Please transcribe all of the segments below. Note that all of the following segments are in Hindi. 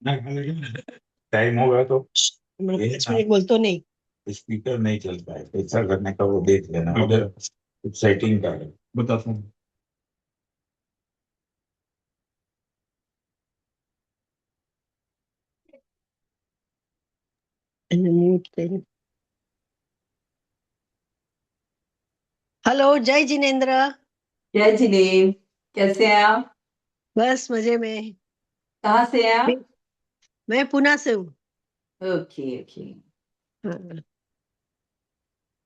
टाइम होगा तो मैं ये 5 मिनट बोल तो नहीं। स्पीकर नहीं चलता है, कैसा करने का वो देख लेना उधर, कुछ सेटिंग का है बताता हूँ। म्यूट कर। हेलो, जय जिनेन्द्र। जय जिनेन्द्र। कैसे हैं आप? बस मजे में। कहाँ से हैं आप? मैं पुणे से हूँ। Okay okay. हाँ।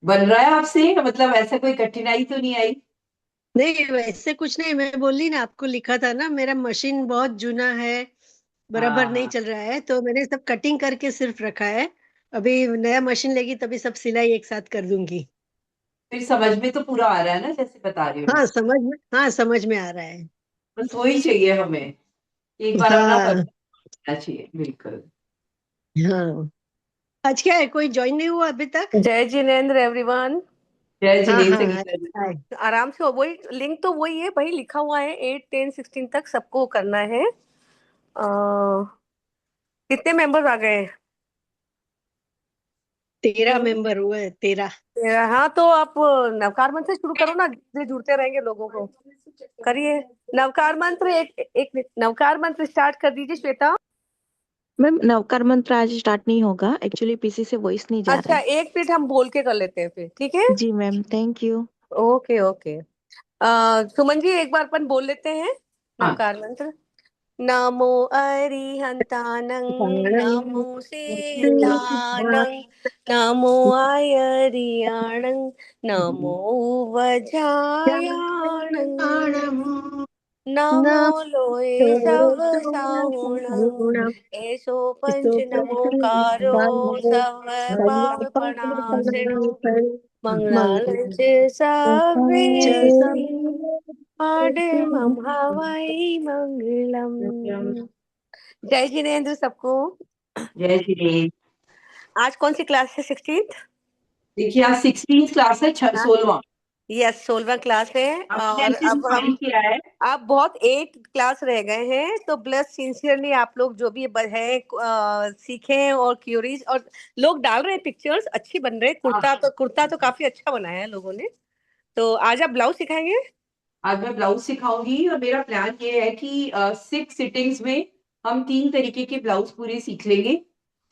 बन रहा है आपसे, मतलब ऐसा कोई कठिनाई तो नहीं आई? नहीं, वैसे कुछ नहीं। मैं बोली ना, आपको लिखा था ना, मेरा मशीन बहुत जूना है, बराबर नहीं हाँ, चल रहा है, तो मैंने सब कटिंग करके सिर्फ रखा है। अभी नया मशीन लेगी तभी सब सिलाई एक साथ कर दूंगी। फिर समझ में तो पूरा आ रहा है ना, जैसे बता रही हो? हाँ, समझ में आ रहा है। बस वही चाहिए हमें, एक बार अपना हाँ। पता चाहिए, बिल्कुल। हाँ। आज क्या है, कोई ज्वाइन नहीं हुआ अभी तक? जय जिनेन्द्र एवरीवन। जय हाँ जिनेन्द्र हाँ, संगीता जी। अच्छा है। आराम से हो, वही लिंक तो वही है भाई, लिखा हुआ है 8 10 16 तक सबको करना है। कितने मेंबर्स आ गए? 13 मेंबर हुए, 13। हाँ, तो आप नवकार मंत्र से शुरू करो ना, जिससे जुड़ते रहेंगे लोगों को। करिए नवकार मंत्र, एक नवकार मंत्र स्टार्ट कर दीजिए श्वेता। मैम नवकार मंत्र आज स्टार्ट नहीं होगा, एक्चुअली पीसी से वॉइस नहीं जा रहा अच्छा, है। एक मिनट हम बोल के कर लेते हैं फिर, ठीक है? जी ma'am, thank you. Okay okay. Suman ji, एक बार अपन बोल लेते हैं हाँ। नवकार मंत्र। नमो अरिहंतानं, नमो सेतानं, नमो आयरियाणं, नमो वज्रायाणं, नमो लोये सहसाहुणं, एषो पंच नमोकारो सर्वपापनाशिनो, मंगलालय च सर्वेषु, मम हवै मंगलम। जय जिनेन्द्र सबको। जय जिनेन्द्र। आज कौन सी क्लास है? 16th? देखिए, आज 16 क्लास है, 16वां। यस, 16वां क्लास है। हमने और ऐसे अब डिफाइन हम किया है। अब बहुत 8 क्लास रह गए हैं, तो ब्लस सिंसियरली आप लोग जो भी है सीखें, और क्यूरीज, और लोग डाल रहे हैं पिक्चर्स अच्छी बन रहे हैं। हाँ, कुर्ता तो काफी अच्छा बनाया है लोगों ने। तो आज आप ब्लाउज सिखाएंगे? आज मैं ब्लाउज सिखाऊंगी और मेरा प्लान ये है कि 6 सिटिंग्स में हम 3 तरीके के ब्लाउज पूरे सीख लेंगे,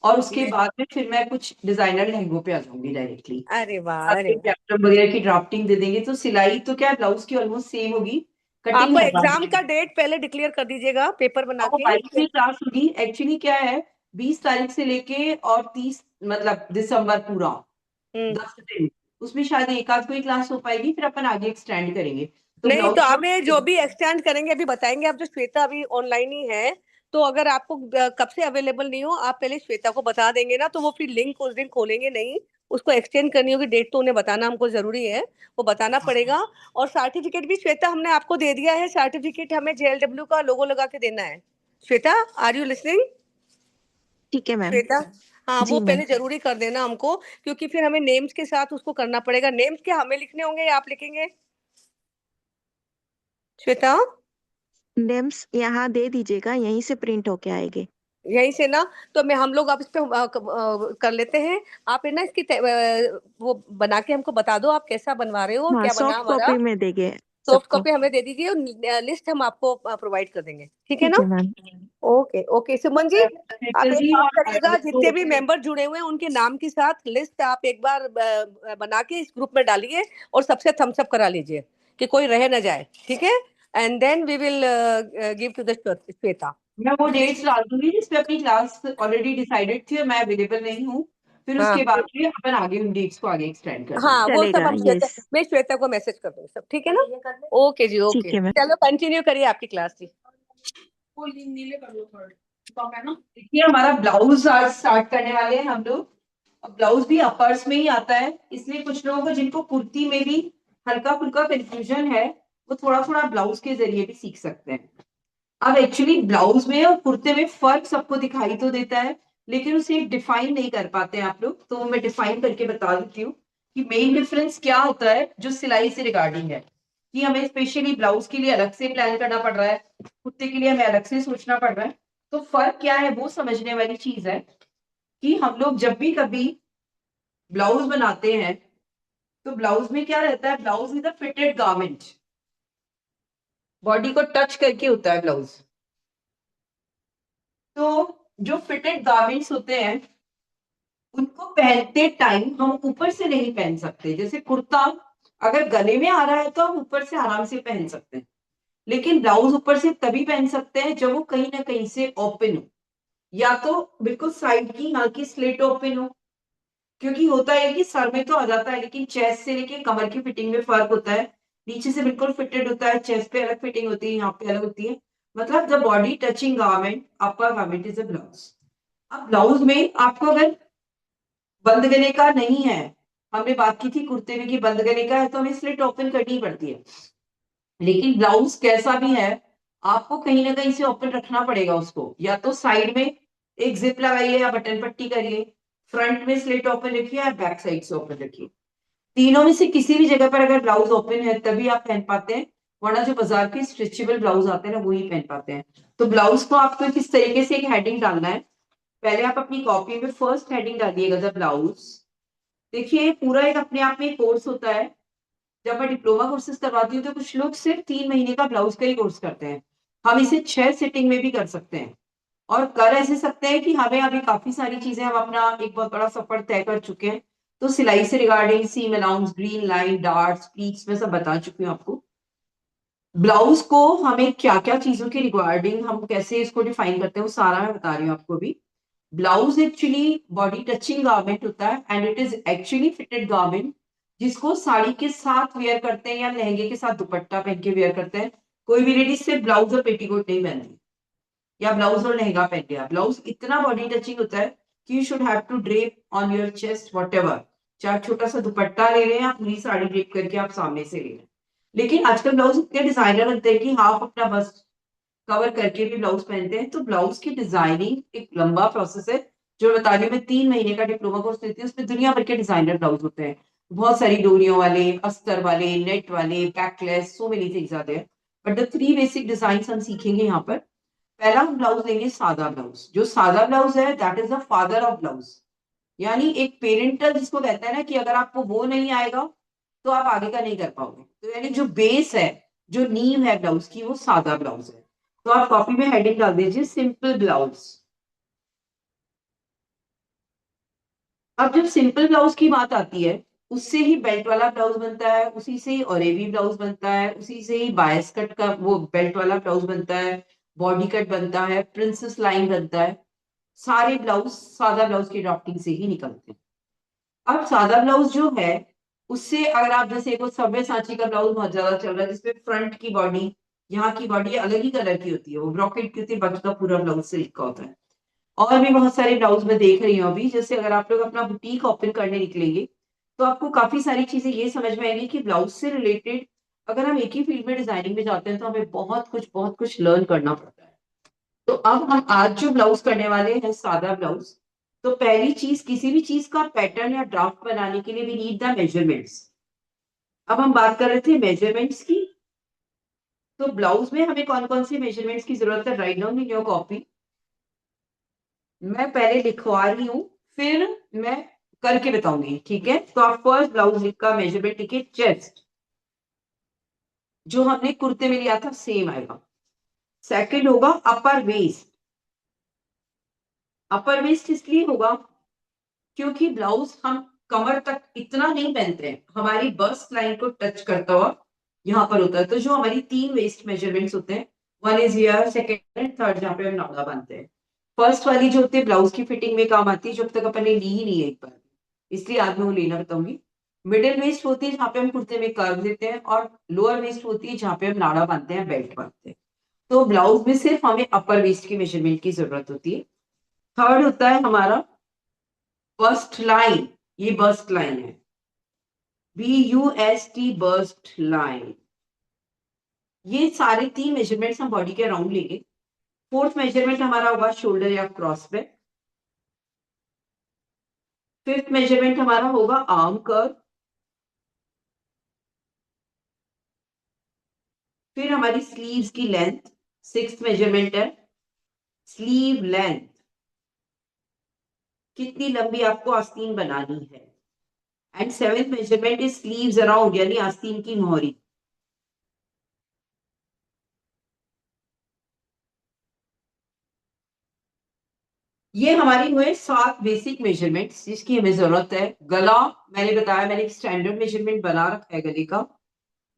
और उसके बाद में फिर मैं कुछ डिजाइनर लहंगों पे आ जाऊंगी डायरेक्टली। अरे वाह, अरे आपके वाह। पैटर्न वगैरह की ड्राफ्टिंग दे देंगे, तो सिलाई तो क्या है, ब्लाउज की ऑलमोस्ट सेम होगी, कटिंग आप हटा एग्जाम का देंगे। डेट पहले डिक्लेयर कर दीजिएगा पेपर बना अब वो के। 22 में क्लास होगी, एक्चुअली क्या है, 20 तारीख से लेके और 30 मतलब दिसंबर पूरा हम्म। 10 दिन, उसमें शायद एक आध कोई क्लास हो पाएगी, फिर अपन आगे एक्सटेंड करेंगे। तो नहीं, तो ब्लाउज हमें जो भी एक्सटेंड करेंगे अभी बताएंगे। आप जो श्वेता अभी ऑनलाइन ही है, तो अगर आपको कब से अवेलेबल नहीं हो, आप पहले श्वेता को बता देंगे ना, तो वो फिर लिंक उस दिन खोलेंगे नहीं। उसको एक्सटेंड करनी होगी डेट, तो उन्हें बताना हमको जरूरी है, वो बताना पड़ेगा। और सर्टिफिकेट भी श्वेता हमने आपको दे दिया है। सर्टिफिकेट हमें जेएलडब्ल्यू का लोगो लगा के देना है। Shweta, are you listening? ठीक है मैम। श्वेता, हाँ, वो जी मैम। पहले जरूरी कर देना हमको, क्योंकि फिर हमें नेम्स के साथ उसको करना पड़ेगा। नेम्स क्या हमें लिखने होंगे या आप लिखेंगे श्वेता? नेम्स यहाँ दे दीजिएगा, यहीं से प्रिंट होके आएंगे। यहीं से ना? तो मैं हम लोग आप इस पे कर लेते हैं। आप है ना इसकी वो बना के हमको बता दो, आप कैसा बनवा रहे हो और हाँ, क्या बना सॉफ्ट हमारा। कॉपी में देंगे सॉफ्ट सबको। कॉपी हमें दे दीजिए, और लिस्ट हम आपको प्रोवाइड कर देंगे, ठीक है ठीक ना? है मैम। ओके ओके, सुमन जी, आप श्वेता एक जी काम और करिएगा, जितने तो भी मेंबर जुड़े हुए हैं उनके नाम के साथ लिस्ट आप एक बार बना के इस ग्रुप में डालिए, और सबसे थम्स अप करा लीजिए कि कोई रह ना जाए, ठीक है? And then we will give to the Shweta. मैं वो डेट्स डाल दूंगी जिसपे अपनी क्लास ऑलरेडी डिसाइडेड थी और मैं अवेलेबल नहीं हूँ, फिर उसके हाँ बाद में अपन आगे उन डेट्स को आगे एक्सटेंड कर हाँ, देंगे। वो सब चलेगा, हम यस। मैं श्वेता को मैसेज कर दूंगी सब, ठीक है ना? ओके जी, ओके, ठीक है मैम। चलो कंटिन्यू करिए आपकी क्लास जी। देखिए, हमारा ब्लाउज आज स्टार्ट करने वाले हैं हम लोग। अब ब्लाउज भी अपर्स में ही आता है, इसलिए कुछ लोगों को जिनको कुर्ती में भी हल्का फुल्का कंफ्यूजन है, वो थोड़ा थोड़ा ब्लाउज के जरिए भी सीख सकते हैं। अब एक्चुअली ब्लाउज में और कुर्ते में फर्क सबको दिखाई तो देता है, लेकिन उसे डिफाइन नहीं कर पाते हैं आप लोग, तो मैं डिफाइन करके बता देती हूँ कि मेन डिफरेंस क्या होता है जो सिलाई से रिगार्डिंग है, कि हमें स्पेशली ब्लाउज के लिए अलग से प्लान करना पड़ रहा है, कुर्ते के लिए हमें अलग से सोचना पड़ रहा है। तो फर्क क्या है वो समझने वाली चीज है कि हम लोग जब भी कभी ब्लाउज बनाते हैं तो ब्लाउज में क्या रहता है, blouse is a fitted garment, body को टच करके होता है ब्लाउज। तो जो फिटेड गारमेंट्स होते हैं उनको पहनते टाइम हम ऊपर से नहीं पहन सकते। जैसे कुर्ता अगर गले में आ रहा है तो हम ऊपर से आराम से पहन सकते हैं, लेकिन ब्लाउज ऊपर से तभी पहन सकते हैं जब वो कहीं ना कहीं से ओपन हो, या तो बिल्कुल साइड की यहाँ की स्लिट ओपन हो। क्योंकि होता है कि सर में तो आ जाता है लेकिन चेस्ट से लेके कमर की फिटिंग में फर्क होता है। नीचे से बिल्कुल फिटेड होता है, चेस्ट पे अलग फिटिंग होती है, यहाँ पे अलग होती है। मतलब the body touching garment upper garment is a blouse. अब ब्लाउज में आपको अगर बंद गले का नहीं है, हमने बात की थी कुर्ते में कि बंद गले का है तो हमें स्लिट ओपन करनी पड़ती है, लेकिन ब्लाउज कैसा भी है आपको कहीं ना कहीं से ओपन रखना पड़ेगा उसको। या तो साइड में एक जिप लगाइए या बटन पट्टी करिए, फ्रंट में स्लिट ओपन रखिए या बैक साइड से ओपन रखिए। तीनों में से किसी भी जगह पर अगर ब्लाउज ओपन है तभी आप पहन पाते हैं, वरना जो बाजार के स्ट्रेचेबल ब्लाउज आते हैं ना वही पहन पाते हैं। तो ब्लाउज को आपको किस तरीके से एक हेडिंग डालना है, पहले आप अपनी कॉपी में फर्स्ट हेडिंग डालिएगा द ब्लाउज। देखिए पूरा एक अपने आप में कोर्स होता है। जब मैं डिप्लोमा कोर्सेज करवाती हूँ तो कुछ लोग सिर्फ 3 महीने का ब्लाउज का ही कोर्स करते हैं। हम इसे 6 सिटिंग में भी कर सकते हैं, और कर ऐसे सकते हैं कि हमें अभी काफी सारी चीजें, हम अपना एक बहुत बड़ा सफर तय कर चुके हैं। तो सिलाई से regarding seam allowance, green line, darts, pleats में सब बता चुकी हूँ आपको। ब्लाउज को हमें क्या क्या चीजों के रिगार्डिंग हम कैसे इसको डिफाइन करते हैं वो सारा मैं बता रही हूँ आपको भी। Blouse actually body touching garment होता है and it is actually fitted garment, जिसको साड़ी के साथ वेयर करते हैं या लहंगे के साथ दुपट्टा पहन के वेयर करते हैं। कोई भी लेडीज सिर्फ ब्लाउज और पेटीकोट नहीं पहनती, या ब्लाउज और लहंगा पहन लिया। ब्लाउज इतना बॉडी टचिंग होता है कि you should have to drape on your chest whatever, चाहे छोटा सा दुपट्टा ले रहे हैं या पूरी साड़ी ड्रेप करके आप सामने से ले रहे हैं। लेकिन आजकल ब्लाउज इतने डिजाइनर बनते हैं कि हाफ अपना बस्ट कवर करके भी ब्लाउज पहनते हैं। तो ब्लाउज की डिजाइनिंग एक लंबा प्रोसेस है। जो बता रही हूँ मैं, 3 महीने का डिप्लोमा कोर्स देती हूँ, उसमें दुनिया भर के डिजाइनर ब्लाउज होते हैं। बहुत सारी डोरियों वाले, अस्तर वाले, नेट वाले, बैकलेस, सो मेनी थिंग्स आते हैं। बट द 3 बेसिक डिजाइन हम सीखेंगे यहाँ पर। पहला हम ब्लाउज लेंगे सादा ब्लाउज। जो सादा ब्लाउज है that is the father of blouse, यानी एक पेरेंटल जिसको कहते हैं ना, कि अगर आपको वो नहीं आएगा तो आप आगे का नहीं कर पाओगे। तो यानी जो बेस है, जो नींव है ब्लाउज की, वो सादा ब्लाउज है। तो आप कॉपी में हेडिंग डाल दीजिए सिंपल ब्लाउज। अब जब सिंपल ब्लाउज की बात आती है, उससे ही बेल्ट वाला ब्लाउज बनता है, उसी से ही ऑरेवी ब्लाउज बनता है, उसी से ही बायस कट का वो बेल्ट वाला ब्लाउज बनता है, बॉडी कट बनता है, प्रिंसेस लाइन बनता है। सारे ब्लाउज सादा ब्लाउज की ड्राफ्टिंग से ही निकलते हैं। अब सादा ब्लाउज जो है उससे अगर आप, जैसे एक सव्य साची का ब्लाउज बहुत ज्यादा चल रहा है जिसपे फ्रंट की बॉडी, यहाँ की बॉडी अलग ही कलर की होती है, वो ब्रॉकेट की होती है, बाकी का पूरा ब्लाउज सिल्क का होता है। और भी बहुत सारे ब्लाउज मैं देख रही हूँ अभी। जैसे अगर आप लोग अपना बुटीक ओपन करने निकलेंगे तो आपको काफी सारी चीजें ये समझ में आएंगी कि ब्लाउज से रिलेटेड अगर हम एक ही फील्ड में डिजाइनिंग में जाते हैं तो हमें बहुत कुछ लर्न करना पड़ता है। तो अब हम आज जो ब्लाउज करने वाले हैं सादा ब्लाउज, तो पहली चीज, किसी भी चीज का पैटर्न या ड्राफ्ट बनाने के लिए वी नीड द मेजरमेंट्स। अब हम बात कर रहे थे मेजरमेंट्स की, तो ब्लाउज में हमें कौन कौन से मेजरमेंट्स की जरूरत है, write down in your copy. मैं पहले लिखवा रही हूँ, फिर मैं करके बताऊंगी, ठीक है। तो आप फर्स्ट ब्लाउज का मेजरमेंट लिखिए, चेस्ट जो हमने कुर्ते में लिया था सेम आएगा। सेकंड होगा अपर वेस्ट। अपर वेस्ट इसलिए होगा क्योंकि ब्लाउज हम कमर तक इतना नहीं पहनते हैं, हमारी बस्ट लाइन को टच करता हुआ यहाँ पर होता है। तो जो हमारी 3 वेस्ट मेजरमेंट्स होते हैं, 1 is here, second and third, जहाँ पे हम नाड़ा बांधते हैं। फर्स्ट वाली जो होती है ब्लाउज की फिटिंग में काम आती है, जब तक अपन ने ली ही नहीं है एक बार, इसलिए आज मैं वो लेना बताऊंगी। मिडिल वेस्ट होती है जहाँ पे हम कुर्ते में कर्व देते हैं, और लोअर वेस्ट होती है जहाँ पे हम नाड़ा बांधते हैं, बेल्ट बांधते हैं। तो ब्लाउज में सिर्फ हमें अपर वेस्ट की मेजरमेंट की जरूरत होती है। थर्ड होता है हमारा बस्ट लाइन। ये बस्ट लाइन है, BUST, बस्ट लाइन। ये सारे 3 मेजरमेंट्स हम बॉडी के अराउंड लेंगे। फोर्थ मेजरमेंट हमारा होगा शोल्डर या क्रॉस बैक। फिफ्थ मेजरमेंट हमारा होगा आर्म कर्व। फिर हमारी स्लीव्स की लेंथ 6th मेजरमेंट है। स्लीव लेंथ, कितनी लंबी आपको आस्तीन बनानी है। And 7th measurement is sleeves around, यानी आस्तीन की मोहरी। ये हमारी हुए 7 बेसिक मेजरमेंट्स जिसकी हमें जरूरत है। गला मैंने बताया, मैंने एक स्टैंडर्ड मेजरमेंट बना रखा है गले का।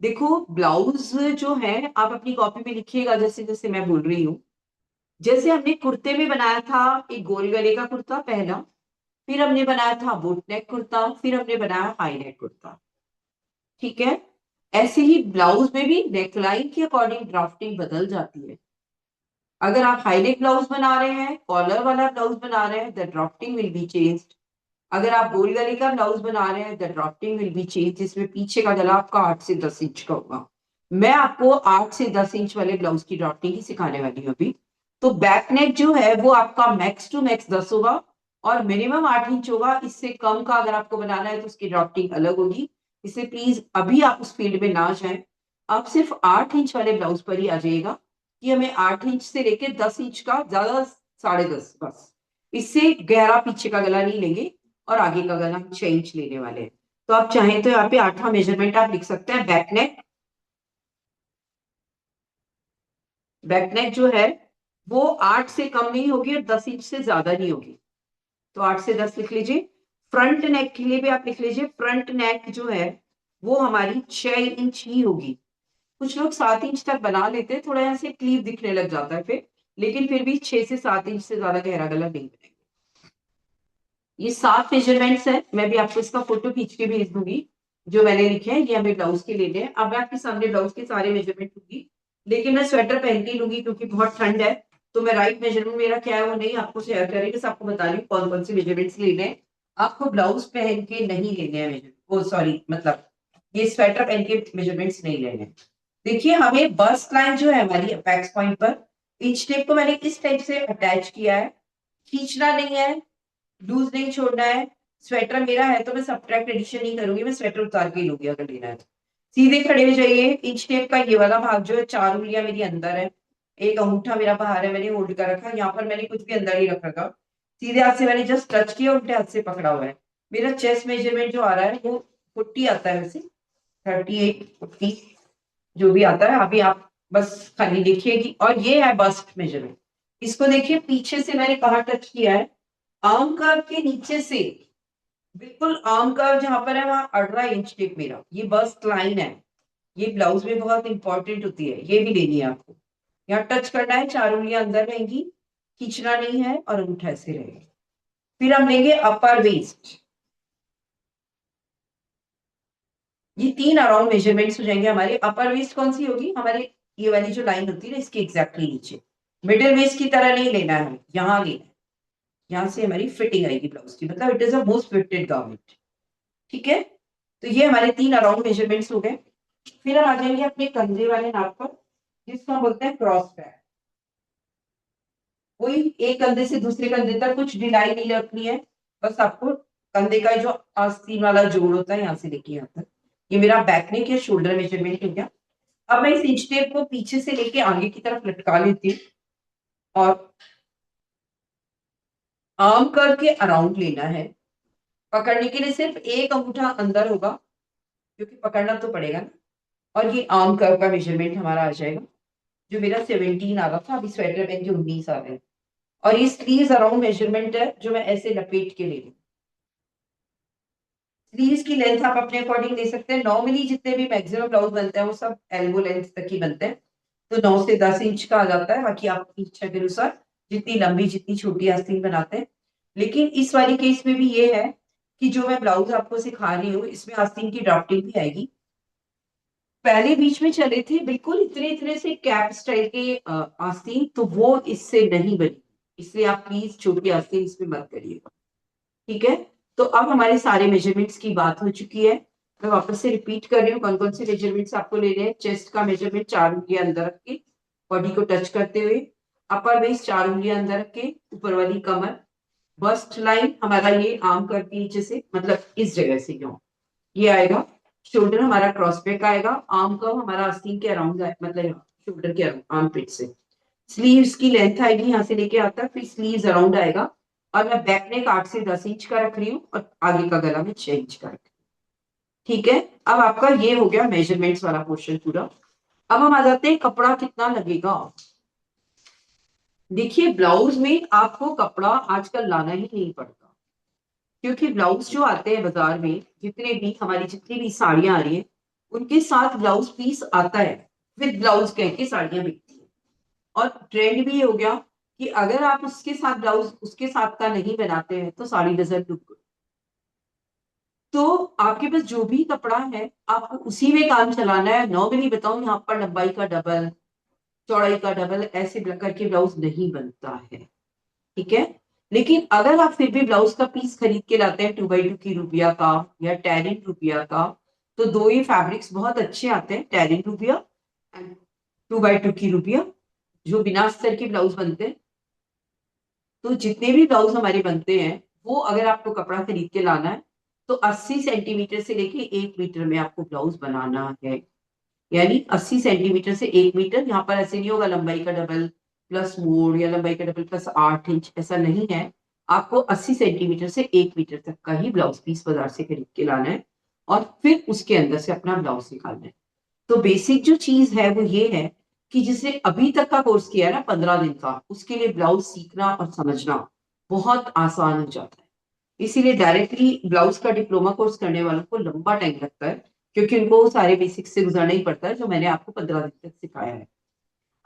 देखो ब्लाउज जो है आप अपनी कॉपी में लिखिएगा जैसे जैसे मैं बोल रही हूँ। जैसे हमने कुर्ते में बनाया था एक गोल गले का कुर्ता पहला, फिर हमने बनाया था बोट नेक कुर्ता, फिर हमने बनाया हाई नेक कुर्ता, ठीक है। ऐसे ही ब्लाउज में भी नेकलाइन के अकॉर्डिंग ड्राफ्टिंग बदल जाती है। अगर आप हाई नेक ब्लाउज बना रहे हैं, कॉलर वाला ब्लाउज बना रहे हैं, the drafting will be changed. अगर आप गोल गले का ब्लाउज बना रहे हैं, the drafting will be change, जिसमें पीछे का गला आपका 8 से 10 इंच का होगा। मैं आपको 8 से 10 इंच वाले ब्लाउज की ड्राफ्टिंग ही सिखाने वाली हूँ अभी। तो बैक नेक जो है वो आपका मैक्स टू मैक्स 10 होगा और मिनिमम 8 इंच होगा। इससे कम का अगर आपको बनाना है तो उसकी ड्राफ्टिंग अलग होगी। इससे प्लीज अभी आप उस फील्ड में ना जाएं, आप सिर्फ 8 इंच वाले ब्लाउज पर ही आ जाइएगा कि हमें 8 इंच से लेके 10 इंच का, ज्यादा 10.5 बस, इससे गहरा पीछे का गला नहीं लेंगे और आगे का गला 6 इंच लेने वाले हैं। तो आप चाहें तो यहाँ पे 8वां मेजरमेंट आप लिख सकते हैं। बैक नेक, बैक नेक जो है वो 8 से कम नहीं होगी और 10 इंच से ज्यादा नहीं होगी, तो 8 से 10 लिख लीजिए। फ्रंट नेक के लिए भी आप लिख लीजिए, फ्रंट नेक जो है वो हमारी 6 इंच ही होगी। कुछ लोग 7 इंच तक बना लेते हैं, थोड़ा यहाँ से क्लीव दिखने लग जाता है फिर, लेकिन फिर भी 6 से 7 इंच से ज्यादा गहरा गला नहीं बनेगा। ये 7 मेजरमेंट्स है, मैं भी आपको इसका फोटो खींच के भेज दूंगी जो मैंने लिखे हैं। ये हमें ब्लाउज के लेने हैं। अब मैं आपके सामने ब्लाउज के सारे मेजरमेंट लूंगी, लेकिन मैं स्वेटर पहन के लूंगी क्योंकि बहुत ठंड है। तो मैं राइट मेजरमेंट मेरा क्या है वो नहीं आपको शेयर करेंगे, बस आपको बता रही हूँ कौन कौन से मेजरमेंट्स लेने हैं। आपको ब्लाउज पहन के नहीं लेने हैं मेजरमेंट, ओ सॉरी, मतलब ये स्वेटर पहन के मेजरमेंट्स नहीं लेने हैं। देखिए हमें बस्ट लाइन जो है हमारी अपेक्स पॉइंट पर, इंच टेप को मैंने इस टाइप से अटैच किया है, खींचना नहीं है, लूज नहीं छोड़ना है। स्वेटर मेरा है तो मैं सब्ट्रैक्ट एडिशन नहीं करूंगी, मैं स्वेटर उतार के ही लूंगी अगर लेना है तो। सीधे खड़े हो जाइए। इंच टेप का ये वाला भाग जो है 4 उंगलियां मेरी अंदर है, एक अंगूठा मेरा बाहर है, मैंने होल्ड कर रखा है। यहाँ पर मैंने कुछ भी अंदर नहीं रख रखा, सीधे हाथ से मैंने जस्ट टच किया, उल्टे हाथ से पकड़ा हुआ है। मेरा चेस्ट मेजरमेंट जो आ रहा है वो 40 आता है, वैसे 38 40 जो भी आता है। अभी आप बस खाली देखिए कि, और ये है बस्ट मेजरमेंट। इसको देखिए पीछे से मैंने कहाँ टच किया है, आर्म कर्व के नीचे से, बिल्कुल आर्म कर्व जहां पर है वहां 18 इंच टेप मेरा। ये बस्ट लाइन है, ये ब्लाउज में बहुत इंपॉर्टेंट होती है, ये भी लेनी है आपको। यहाँ टच करना है, 4 उंगलियां अंदर रहेंगी, खींचना नहीं है और अंगूठा ऐसे रहेगा। फिर हम लेंगे अपर वेस्ट। ये 3 अराउंड मेजरमेंट्स हो जाएंगे हमारे। अपर वेस्ट कौन सी होगी हमारे, ये वाली जो लाइन होती है ना इसके एग्जैक्टली नीचे। मिडिल वेस्ट की तरह नहीं लेना है, यहाँ लेना है, यहाँ से हमारी फिटिंग आएगी ब्लाउज की, मतलब it is a most fitted garment, ठीक है। तो ये हमारे 3 अराउंड मेजरमेंट्स हो गए। फिर हम आ जाएंगे अपने कंधे वाले नाप पर, जिसको हम बोलते हैं क्रॉस पैड। कोई एक कंधे से दूसरे कंधे तक कुछ ढिलाई नहीं रखनी है, बस आपको कंधे का जो आस्तीन वाला जोड़ होता है यहाँ से लेके यहाँ तक। ये मेरा बैक नेक या शोल्डर मेजरमेंट हो गया। अब मैं इस इंच टेप को पीछे से लेके आगे की तरफ लटका लेती हूँ और आर्म कर्व के अराउंड लेना है। पकड़ने के लिए सिर्फ एक अंगूठा अंदर होगा क्योंकि पकड़ना तो पड़ेगा ना, और ये आर्म कर्व का मेजरमेंट हमारा आ जाएगा जो मेरा 17 आ रहा था, अभी स्वेटर पहन के 19 आ रहे हैं। और ये स्लीव्स अराउंड मेजरमेंट है जो मैं ऐसे लपेट के ले लूँ। स्लीव्स की लेंथ आप अपने अकॉर्डिंग ले सकते हैं। नॉर्मली जितने भी मैक्सिमम ब्लाउज बनते हैं वो सब एल्बो लेंथ तक ही बनते हैं, तो 9 से 10 इंच का आ जाता है। बाकी आपकी इच्छा के अनुसार जितनी लंबी जितनी छोटी आस्तीन बनाते हैं। लेकिन इस वाली केस में भी ये है कि जो मैं ब्लाउज आपको सिखा रही हूँ इसमें आस्तीन की ड्राफ्टिंग भी आएगी। पहले बीच में चले थे बिल्कुल इतने इतने से कैप स्टाइल के आस्तीन, तो वो इससे नहीं बनी, इसलिए आप प्लीज छोटी आस्तीन इसमें मत करिएगा, ठीक है। तो अब हमारे सारे मेजरमेंट्स की बात हो चुकी है। मैं वापस से रिपीट कर रही हूँ कौन कौन से मेजरमेंट्स आपको लेने हैं। चेस्ट का मेजरमेंट 4 उंगलियां अंदर रख के बॉडी को टच करते हुए, अपर वेस्ट 4 उंगलियां अंदर रख के, ऊपर वाली कमर, बस्ट लाइन हमारा ये आर्म कर्व के नीचे से, मतलब इस जगह से क्यों ये आएगा। शोल्डर हमारा क्रॉस बैक आएगा, आर्म कर्व हमारा आस्तीन के अराउंड मतलब शोल्डर के आर्म पिट से। स्लीव्स की लेंथ आएगी यहाँ से लेके आता, फिर स्लीव्स अराउंड आएगा, और मैं बैक नेक 8 से 10 इंच का रख रही हूँ और आगे का गला में 6 इंच का रख रही हूँ। ठीक है, अब आपका ये हो गया मेजरमेंट्स वाला पोर्शन पूरा। अब हम आ जाते हैं कपड़ा कितना लगेगा। देखिए ब्लाउज में आपको कपड़ा आजकल लाना ही नहीं पड़ता, क्योंकि ब्लाउज जो आते हैं बाजार में, जितनी भी साड़ियां आ रही है उनके साथ ब्लाउज पीस आता है, विद ब्लाउज कह के साड़ियां बिकती है। और ट्रेंड भी ये हो गया कि अगर आप उसके साथ ब्लाउज उसके साथ का नहीं बनाते हैं तो साड़ी डजंट लुक गुड। तो आपके पास जो भी कपड़ा है आपको उसी में काम चलाना है। नॉर्मली बताऊं, यहाँ पर लंबाई का डबल, चौड़ाई का डबल ऐसे करके ब्लाउज नहीं बनता है। ठीक है, लेकिन अगर आप फिर भी ब्लाउज का पीस खरीद के लाते हैं 2x2 की रुपया का या टेरिन रुपया का, तो दो ही फैब्रिक्स बहुत अच्छे आते हैं, टेरिन रुपया एंड 2x2 की रुपया, जो बिना अस्तर के ब्लाउज बनते हैं। तो जितने भी ब्लाउज हमारे बनते हैं वो अगर आपको कपड़ा खरीद के लाना है तो 80 सेंटीमीटर से लेके 1 मीटर में आपको ब्लाउज बनाना है। यानी 80 सेंटीमीटर से 1 मीटर, यहाँ पर ऐसे नहीं होगा लंबाई का डबल प्लस मोड़ या लंबाई का डबल प्लस 8 इंच, ऐसा नहीं है। आपको 80 सेंटीमीटर से 1 मीटर तक का ही ब्लाउज पीस बाजार से खरीद के लाना है और फिर उसके अंदर से अपना ब्लाउज निकालना है। तो बेसिक जो चीज है वो ये है कि जिसने अभी तक का कोर्स किया है ना 15 दिन का, उसके लिए ब्लाउज सीखना और समझना बहुत आसान हो जाता है। इसीलिए डायरेक्टली ब्लाउज का डिप्लोमा कोर्स करने वालों को लंबा टाइम लगता है, क्योंकि उनको सारे बेसिक्स से गुजरना ही पड़ता है जो मैंने आपको 15 दिन तक सिखाया है।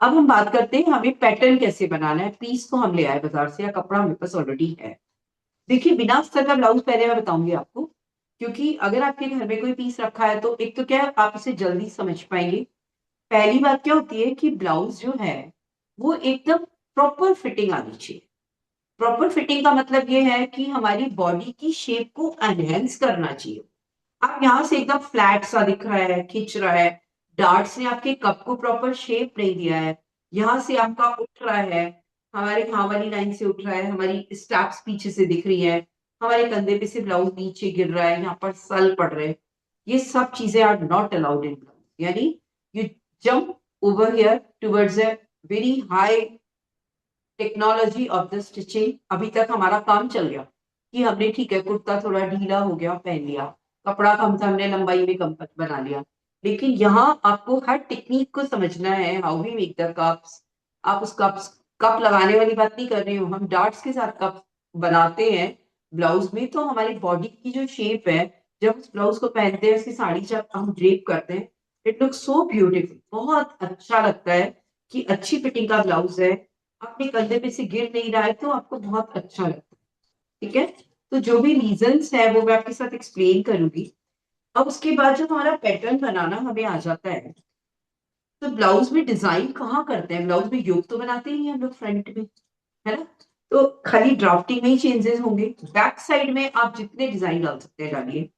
अब हम बात करते हैं हमें पैटर्न कैसे बनाना है। पीस तो हम ले आए बाजार से या कपड़ा हमारे पास ऑलरेडी है। देखिए बिना अस्तर का ब्लाउज पहले मैं बताऊंगी आपको, क्योंकि अगर आपके घर में कोई पीस रखा है तो एक तो क्या है, आप इसे जल्दी समझ पाएंगे। पहली बात क्या होती है कि ब्लाउज जो है वो एकदम प्रॉपर फिटिंग आनी चाहिए। प्रॉपर फिटिंग का मतलब ये है कि हमारी बॉडी की शेप को एनहेंस करना चाहिए। आप यहाँ से एकदम फ्लैट सा दिख रहा है, खिंच रहा है, डार्ट्स ने आपके कप को प्रॉपर शेप नहीं दिया है, यहाँ से आपका उठ रहा है, हमारे यहाँ वाली लाइन से उठ रहा है, हमारी स्टैप्स पीछे से दिख रही है, हमारे कंधे पे से ब्लाउज नीचे गिर रहा है, यहाँ पर सल पड़ रहे हैं, ये सब चीजें are not allowed in blouse. यानी you jump over here towards a very high technology of the stitching. अभी तक हमारा काम चल गया कि हमने ठीक है कुर्ता थोड़ा ढीला हो गया पहन लिया, कपड़ा कम था हमने लंबाई में कम बना लिया, लेकिन यहाँ आपको हर टेक्निक को समझना है। How we make the cups, आप उस कप लगाने वाली बात नहीं कर रही हूँ, हम डार्ट्स के साथ कप बनाते हैं ब्लाउज में। तो हमारी बॉडी की जो शेप है, जब उस ब्लाउज को पहनते हैं, उसकी साड़ी जब हम ड्रेप करते हैं, इट लुक सो ब्यूटीफुल, बहुत अच्छा लगता है कि अच्छी फिटिंग का ब्लाउज है, अपने कंधे पे से गिर नहीं रहा है, तो आपको बहुत अच्छा लगता है। ठीक है, तो जो भी रीजंस है वो मैं आपके साथ एक्सप्लेन करूंगी। अब उसके बाद जब हमारा पैटर्न बनाना हमें आ जाता है, तो ब्लाउज में डिजाइन कहाँ करते हैं। ब्लाउज में योक तो बनाते ही हैं हम लोग फ्रंट में, है ना, तो खाली ड्राफ्टिंग में ही चेंजेस होंगे। बैक साइड में आप जितने डिजाइन डाल सकते हैं डालिए,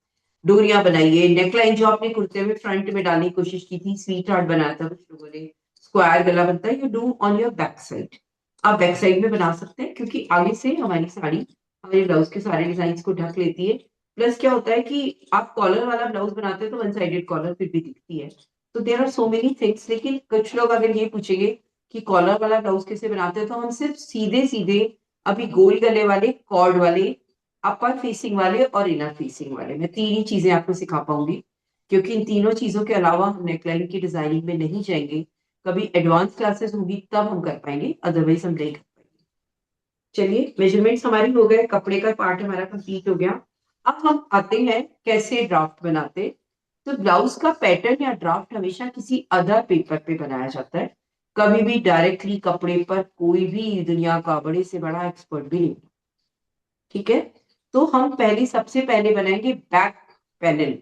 डोरियां बनाइए, नेकलाइन जो आपने कुर्ते में फ्रंट में डालने की कोशिश की थी, स्वीट हार्ट बनाया था कुछ लोगों ने, स्क्वायर गला बनता है, you do on your back side. आप बैक साइड में बना सकते हैं, क्योंकि आगे से हमारी साड़ी हमारे ब्लाउज के सारे डिजाइन को ढक लेती है। प्लस क्या होता है कि आप कॉलर वाला ब्लाउज बनाते हैं तो वन साइडेड कॉलर फिर भी दिखती है। तो there are so many things. लेकिन कुछ लोग अगर ये पूछेंगे कि कॉलर वाला ब्लाउज कैसे बनाते हैं, तो हम सिर्फ सीधे सीधे अभी गोल गले वाले, कॉर्ड वाले, अपर फेसिंग वाले और इनर फेसिंग वाले, मैं तीन ही चीजें आपको सिखा पाऊंगी, क्योंकि इन तीनों चीजों के अलावा हम नेकलाइन की डिजाइनिंग में नहीं जाएंगे। कभी एडवांस क्लासेस होंगी तब हम कर पाएंगे, अदरवाइज हम नहीं कर पाएंगे। चलिए मेजरमेंट्स हमारी हो गए, कपड़े का पार्ट हमारा कंप्लीट हो गया। अब हम आते हैं कैसे ड्राफ्ट बनाते। तो ब्लाउज का पैटर्न या ड्राफ्ट हमेशा किसी अदर पेपर पे बनाया जाता है, कभी भी डायरेक्टली कपड़े पर कोई भी दुनिया का बड़े से बड़ा एक्सपर्ट भी नहीं। ठीक है, तो हम सबसे पहले बनाएंगे बैक पैनल।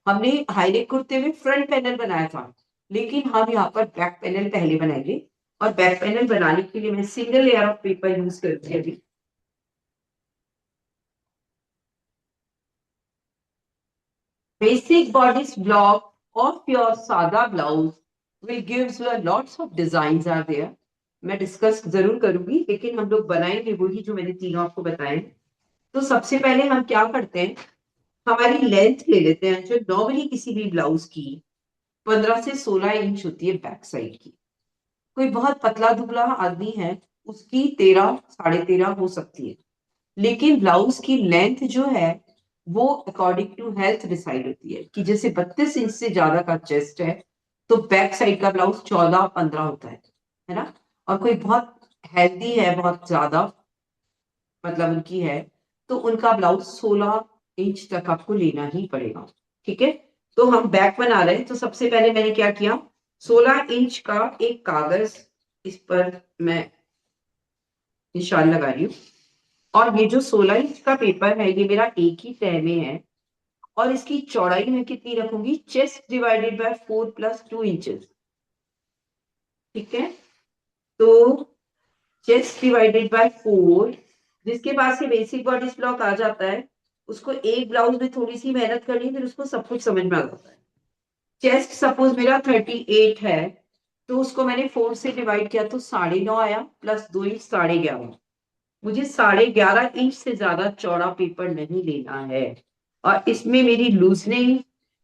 हमने हाईनेक कुर्ते में फ्रंट पैनल बनाया था, लेकिन हम यहाँ पर बैक पैनल पहले बनाएंगे। और बैक पैनल बनाने के लिए मैं single layer of paper use करती हूँ अभी। Basic bodies block of your सादा blouse will gives you lots of designs are there। मैं डिस्कस जरूर करूंगी, लेकिन हम लोग बनाएंगे वही जो मैंने तीनों आपको बताए। तो सबसे पहले हम क्या करते हैं, हमारी लेंथ ले लेते हैं, जो नॉर्मली किसी भी ब्लाउज की 15 से 16 इंच होती है बैक साइड की। कोई बहुत पतला दुबला आदमी है, उसकी 13 13.5 हो सकती है। लेकिन ब्लाउज की लेंथ जो है वो अकॉर्डिंग टू हेल्थ डिसाइड होती है, कि जैसे 32 इंच से ज्यादा का चेस्ट है तो बैक साइड का ब्लाउज 14-15 होता है ना। और कोई बहुत हेल्दी है, बहुत ज्यादा मतलब उनकी है, तो उनका ब्लाउज 16 इंच तक आपको लेना ही पड़ेगा। ठीक है, तो हम बैक बना रहे हैं, तो सबसे पहले मैंने क्या किया, 16 इंच का एक कागज, इस पर मैं निशान लगा रही हूँ। और ये जो 16 इंच का पेपर है, ये मेरा एक ही तह में है। और इसकी चौड़ाई मैं कितनी रखूंगी, चेस्ट डिवाइडेड बाय 4 + 2 इंचेस। ठीक है, तो चेस्ट डिवाइडेड बाय 4, जिसके पास ये बेसिक बॉडी ब्लॉक आ जाता है, उसको एक ब्लाउज में थोड़ी सी मेहनत करनी, फिर उसको सब कुछ समझ में आ जाता है। चेस्ट सपोज मेरा 38 है, तो उसको मैंने 4 से डिवाइड किया तो 9.5 आया, प्लस 2 इंच 11.5। मुझे 11.5 इंच से ज्यादा चौड़ा पेपर नहीं लेना है। और इसमें मेरी लूजनिंग,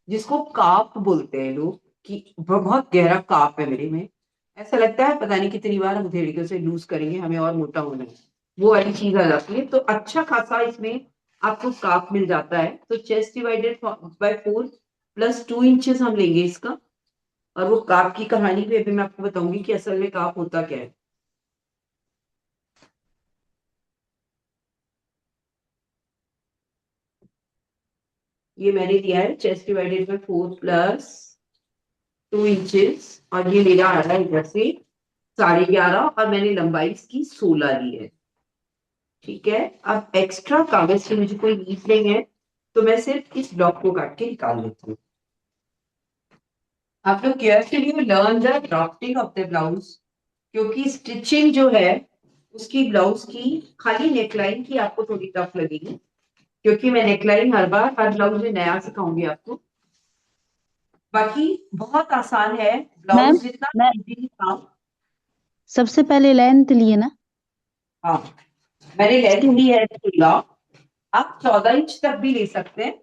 जिसको काप बोलते हैं लोग, कि बहुत गहरा काप है मेरे में, ऐसा लगता है पता नहीं कितनी बार हम धेड़ियों से लूज करेंगे, हमें और मोटा होना है, वो वाली चीज आ जाती है। तो अच्छा खासा इसमें आपको काप मिल जाता है। तो चेस्ट डिवाइडेड बाय 4 + 2 इंचेस हम लेंगे इसका। और वो काप की कहानी भी अभी मैं आपको बताऊंगी कि असल में काप होता क्या है। ये मैंने दिया है चेस्ट डिवाइडेड बाय 4 + 2 इंचेस, और ये मेरा आ रहा है इधर से 11.5, और मैंने लंबाई इसकी 16 ली है। ठीक है, अब एक्स्ट्रा कागज की मुझे कोई नीड नहीं है, तो मैं सिर्फ इस ब्लॉक को काट के निकाल लेती हूँ। आप लोग carefully learn the drafting of the blouse, क्योंकि स्टिचिंग जो है उसकी ब्लाउज की, खाली नेकलाइन की आपको थोड़ी टफ लगेगी, क्योंकि मैं नेकलाइन हर बार हर ब्लाउज में नया सिखाऊंगी आपको। बाकी बहुत आसान है, मैम ब्लाउज जितना मैं easy था। सबसे पहले लेंथ लिए ना। हाँ, मैंने लेंथ उसके ली है 16, आप 14 इंच तक भी ले सकते हैं।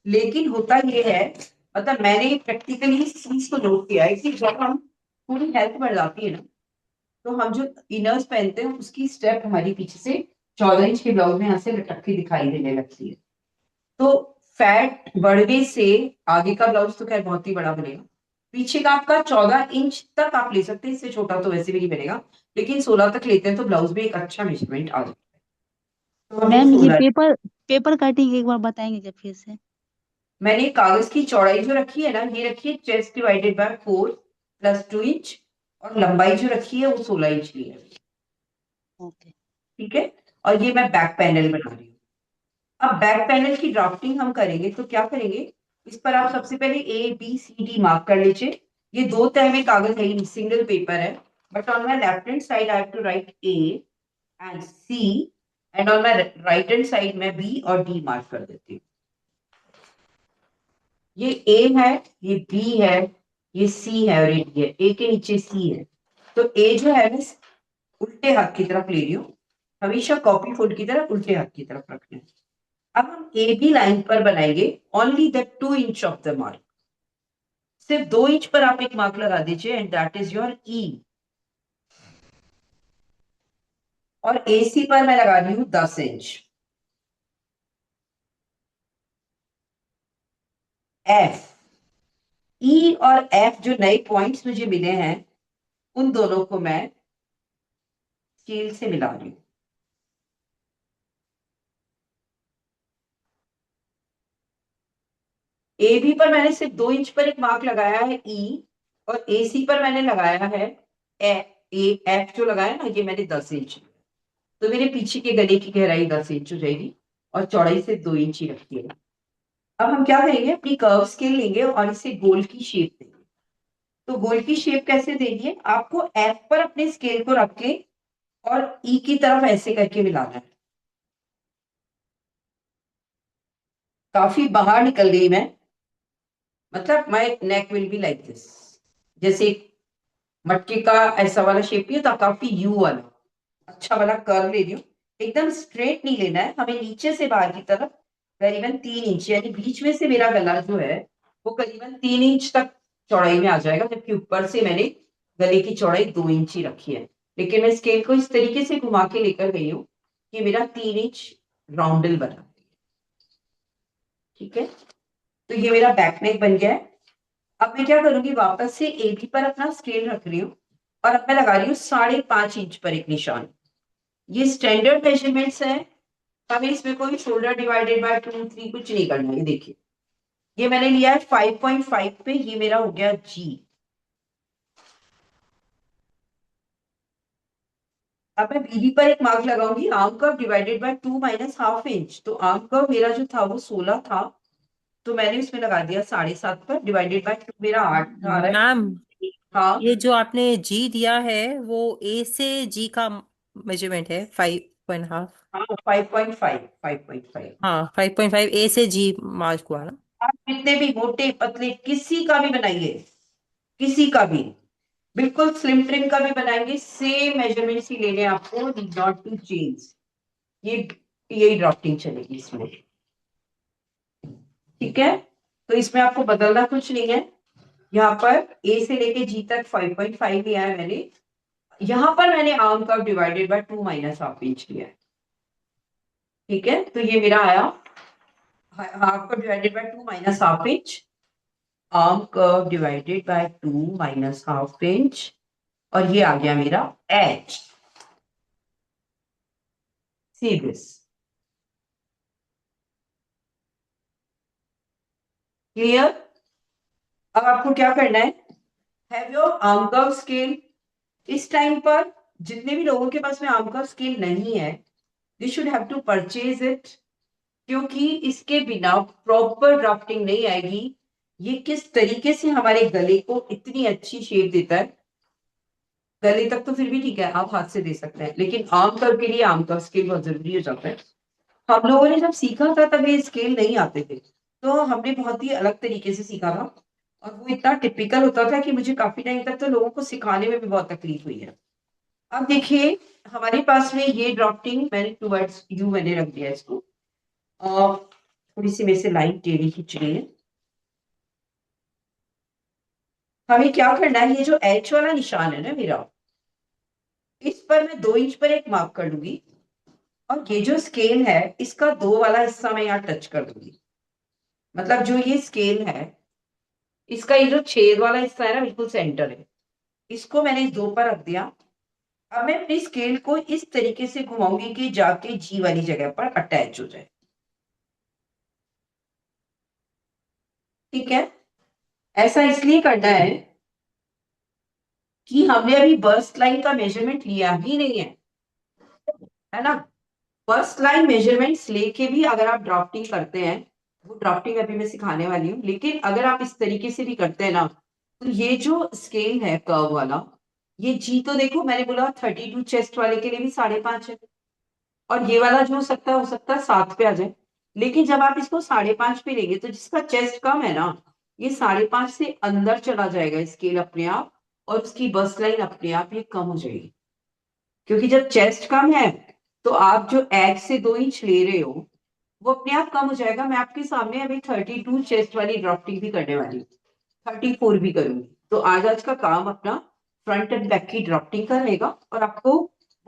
लेकिन होता ये है, मतलब मैंने प्रैक्टिकली इस चीज को नोट किया है कि जब हम थोड़ी हेल्थ बढ़ जाती है ना, तो हम जो इनर्स पहनते हैं उसकी स्टेप हमारी पीछे से 14 इंच के ब्लाउज में यहाँ से लटक के दिखाई देने लगती है। तो फैट बढ़ने से आगे का ब्लाउज तो खैर बहुत ही बड़ा बनेगा, पीछे का आपका 14 इंच तक आप ले सकते हैं, इससे छोटा तो वैसे भी नहीं बनेगा, लेकिन 16 तक लेते हैं तो ब्लाउज में एक अच्छा मेजरमेंट आ जाता है। तो हमें मैम ये 16, पेपर पेपर कटिंग एक बार बताएंगे जब फिर से। मैंने कागज की चौड़ाई जो रखी है ना, ये रखी है चेस्ट डिवाइडेड बाय 4 + 2 इंच, और लंबाई जो रखी है वो 16 इंच की है। ओके। ठीक है, और ये मैं बैक पैनल बना रही हूँ। अब बैक पैनल की ड्राफ्टिंग हम करेंगे तो क्या करेंगे, इस पर आप सबसे पहले ABCD मार्क कर लीजिए। ये 2 तह में कागज है, सिंगल पेपर है, but on my left hand side I have to write A and C, and on my right hand side में B और D मार्क कर देती हूँ। ये A है, ये B है, ये C है और ये D है। A के नीचे C है, तो A जो है मैं उल्टे हाथ की तरफ ले रही हूँ। हमेशा कॉपी फोल्ड की तरफ उल्टे हाथ की तरफ रखना है। अब हम AB लाइन पर बनाएंगे only the 2 inch of the mark. सिर्फ 2 इंच पर आप एक मार्क लगा दीजिए, and that is your E। और AC पर मैं लगा रही हूं 10 इंच। F, E और F जो नए पॉइंट्स मुझे मिले हैं, उन दोनों को मैं स्केल से मिला रही हूं। AB पर मैंने सिर्फ 2 इंच पर एक मार्क लगाया है E, और AC पर मैंने लगाया है F जो लगाया ना, ये मैंने 10 इंच। तो मेरे पीछे के गले की गहराई 10 इंच हो जाएगी, और चौड़ाई से 2 इंच ही रखी है। अब हम क्या करेंगे, अपनी कर्व स्केल लेंगे और इसे गोल की शेप देंगे। तो गोल की शेप कैसे देनी है, आपको F पर अपने स्केल को रख के और E की तरफ ऐसे करके मिलाना है। काफी बाहर निकल गई मैं, मतलब my NEC will be like this, जैसे मटके का ऐसा वाला शेप नहीं होता, काफी यू वाला अच्छा वाला कर्व ले रही हूँ। एकदम स्ट्रेट नहीं लेना है हमें, नीचे से बाहर की तरफ करीबन 3 इंच, यानी बीच में से मेरा गला जो है वो करीबन 3 इंच तक चौड़ाई में आ जाएगा, जबकि ऊपर से मैंने गले की चौड़ाई 2 इंच ही रखी है, लेकिन मैं स्केल को इस तरीके से घुमा के लेकर गई हूँ कि मेरा 3 इंच राउंडल बना। ठीक है, तो ये मेरा बैक नेक बन गया है। अब मैं क्या करूंगी, वापस से एबी पर अपना स्केल रख रही हूँ और अब मैं लगा रही हूँ 5.5 इंच पर एक निशान। ये स्टैंडर्ड मेजरमेंट्स है, हमें इसमें कोई शोल्डर डिवाइडेड बाय 2, 3 कुछ नहीं करना है। ये देखिए, ये मैंने लिया है 5.5 पे, ये मेरा हो गया जी। अब मैं बीबी पर एक मार्क लगाऊंगी, arm curve divided by 2 minus half inch. तो आर्म कर्व मेरा जो था वो 16 था, तो मैंने उसमें लगा दिया 7.5 पर, डिवाइडेड बाय 2 मेरा 8 आ रहा है। मैम, हाँ ये जो आपने जी दिया है वो ए से जी का मेजरमेंट है 5.5। हाँ, 5.5, 5.5। हाँ 5.5 ए से जी मार्क हुआ ना। आप जितने भी मोटे पतले किसी का भी बनाइए, किसी का भी, बिल्कुल स्लिम ट्रिम का भी बनाएंगे, सेम मेजरमेंट्स ही लेने हैं आपको, नॉट टू चेंज। ये यही ड्राफ्टिंग चलेगी इसमें। ठीक है, तो इसमें आपको बदलना कुछ नहीं है। यहाँ पर ए से लेके जी तक 5.5 लिया है मैंने, यहाँ पर मैंने arm curve divided by 2 minus half inch लिया है। ठीक है, तो ये मेरा आया half curve divided by 2 minus half inch, arm curve divided by 2 minus half inch, और ये आ गया मेरा एच। See this, clear? अब आपको क्या करना है, have your arm curve scale. इस टाइम पर जितने भी लोगों के पास में आर्म कर्व स्केल नहीं है, they should have to purchase it, क्योंकि इसके बिना प्रॉपर ड्राफ्टिंग नहीं आएगी। ये किस तरीके से हमारे गले को इतनी अच्छी शेप देता है। गले तक तो फिर भी ठीक है, आप हाथ से दे सकते हैं, लेकिन आर्म कर्व के लिए आर्म कर्व स्केल बहुत जरूरी हो जाता है। हम लोगों ने जब सीखा था तब ये स्केल नहीं आते थे, तो हमने बहुत ही अलग तरीके से सीखा था, और वो इतना टिपिकल होता था कि मुझे काफी टाइम तक तो लोगों को सिखाने में भी बहुत तकलीफ हुई है। अब देखिए, हमारे पास में ये ड्राफ्टिंग मैंने टुवर्ड्स यू मैंने रख दिया इसको, और थोड़ी सी मेरे से लाइन टेढ़ी खींच रही है। हमें क्या करना है, ये जो एच वाला निशान है ना मेरा, इस पर मैं 2 इंच पर एक मार्क कर लूंगी, और ये जो स्केल है इसका 2 वाला हिस्सा मैं यहाँ टच कर दूंगी। मतलब जो ये स्केल है, इसका ये जो छेद वाला हिस्सा है ना, बिल्कुल सेंटर है, इसको मैंने इस 2 पर रख दिया। अब मैं अपनी स्केल को इस तरीके से घुमाऊंगी कि जाके जी वाली जगह पर अटैच हो जाए। ठीक है, ऐसा इसलिए करना है कि हमने अभी बर्स्ट लाइन का मेजरमेंट लिया ही नहीं है ना। बर्स्ट लाइन मेजरमेंट्स लेके भी अगर आप ड्राफ्टिंग करते हैं, वो ड्राफ्टिंग अभी मैं सिखाने वाली हूँ, लेकिन अगर आप इस तरीके से भी करते हैं ना, तो ये जो स्केल है कर्व वाला, ये जी तो देखो मैंने बोला 32 चेस्ट वाले के लिए भी 5.5 है, और ये वाला जो हो सकता है 7 पे आ जाए। लेकिन जब आप इसको 5.5 पे लेंगे, तो जिसका चेस्ट कम है ना, ये 5.5 से अंदर चला जाएगा स्केल अपने आप, और उसकी बस्ट लाइन अपने आप ये कम हो जाएगी। क्योंकि जब चेस्ट कम है, तो आप जो एच से 2 इंच ले रहे हो वो अपने आप कम हो जाएगा। मैं आपके सामने अभी 32 चेस्ट वाली ड्राफ्टिंग भी करने वाली हूँ, 34 भी करूंगी। तो आज का काम अपना फ्रंट एंड बैक की ड्राफ्टिंग का रहेगा, और आपको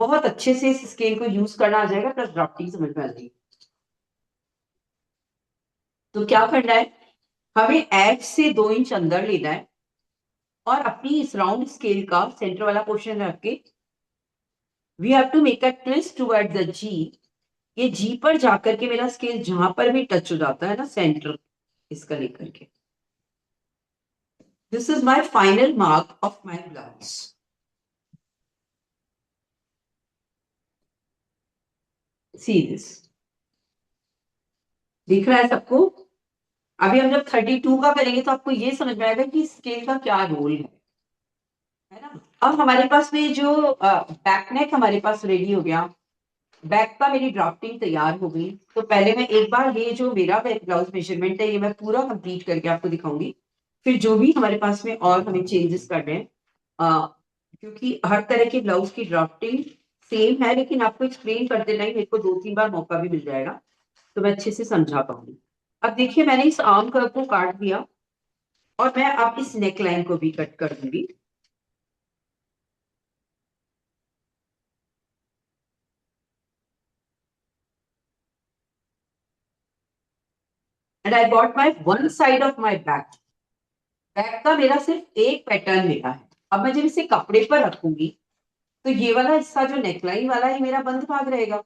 बहुत अच्छे से इस स्केल को यूज करना आ जाएगा, प्लस ड्राफ्टिंग समझ में आ जाएगी। तो क्या करना है, हमें एच से 2 इंच अंदर लेना है, और अपनी इस राउंड स्केल का सेंटर वाला पोर्शन रख के we have to make a twist toward the G. ये जी पर जाकर के मेरा स्केल जहां पर भी टच हो जाता है ना, सेंटर इसका लेकर के, this is my final mark of my blouse. See this, दिख रहा है सबको? अभी हम जब 32 का करेंगे तो आपको ये समझ में आएगा कि स्केल का क्या रोल है ना। अब हमारे पास में जो बैक नेक हमारे पास रेडी हो गया, बैक का मेरी ड्राफ्टिंग तैयार हो गई। तो पहले मैं एक बार ये जो मेरा ब्लाउज मेजरमेंट है ये मैं पूरा कंप्लीट करके आपको दिखाऊंगी, फिर जो भी हमारे पास में और हमें चेंजेस करने हैं, क्योंकि हर तरह के ब्लाउज की ड्राफ्टिंग सेम है, लेकिन आपको एक्सप्लेन करते टाइम मेरे को 2-3 बार मौका भी मिल जाएगा, तो मैं अच्छे से समझा पाऊंगी। अब देखिए, मैंने इस आर्म कर्व को काट दिया, और मैं अब इस नेक लाइन को भी कट कर दूंगी। And I got my one side of my back. Back का मेरा सिर्फ एक पैटर्न मिला है। अब मैं जब इसे कपड़े पर रखूंगी तो ये वाला हिस्सा जो नेकलाइन वाला है मेरा बंद भाग रहेगा,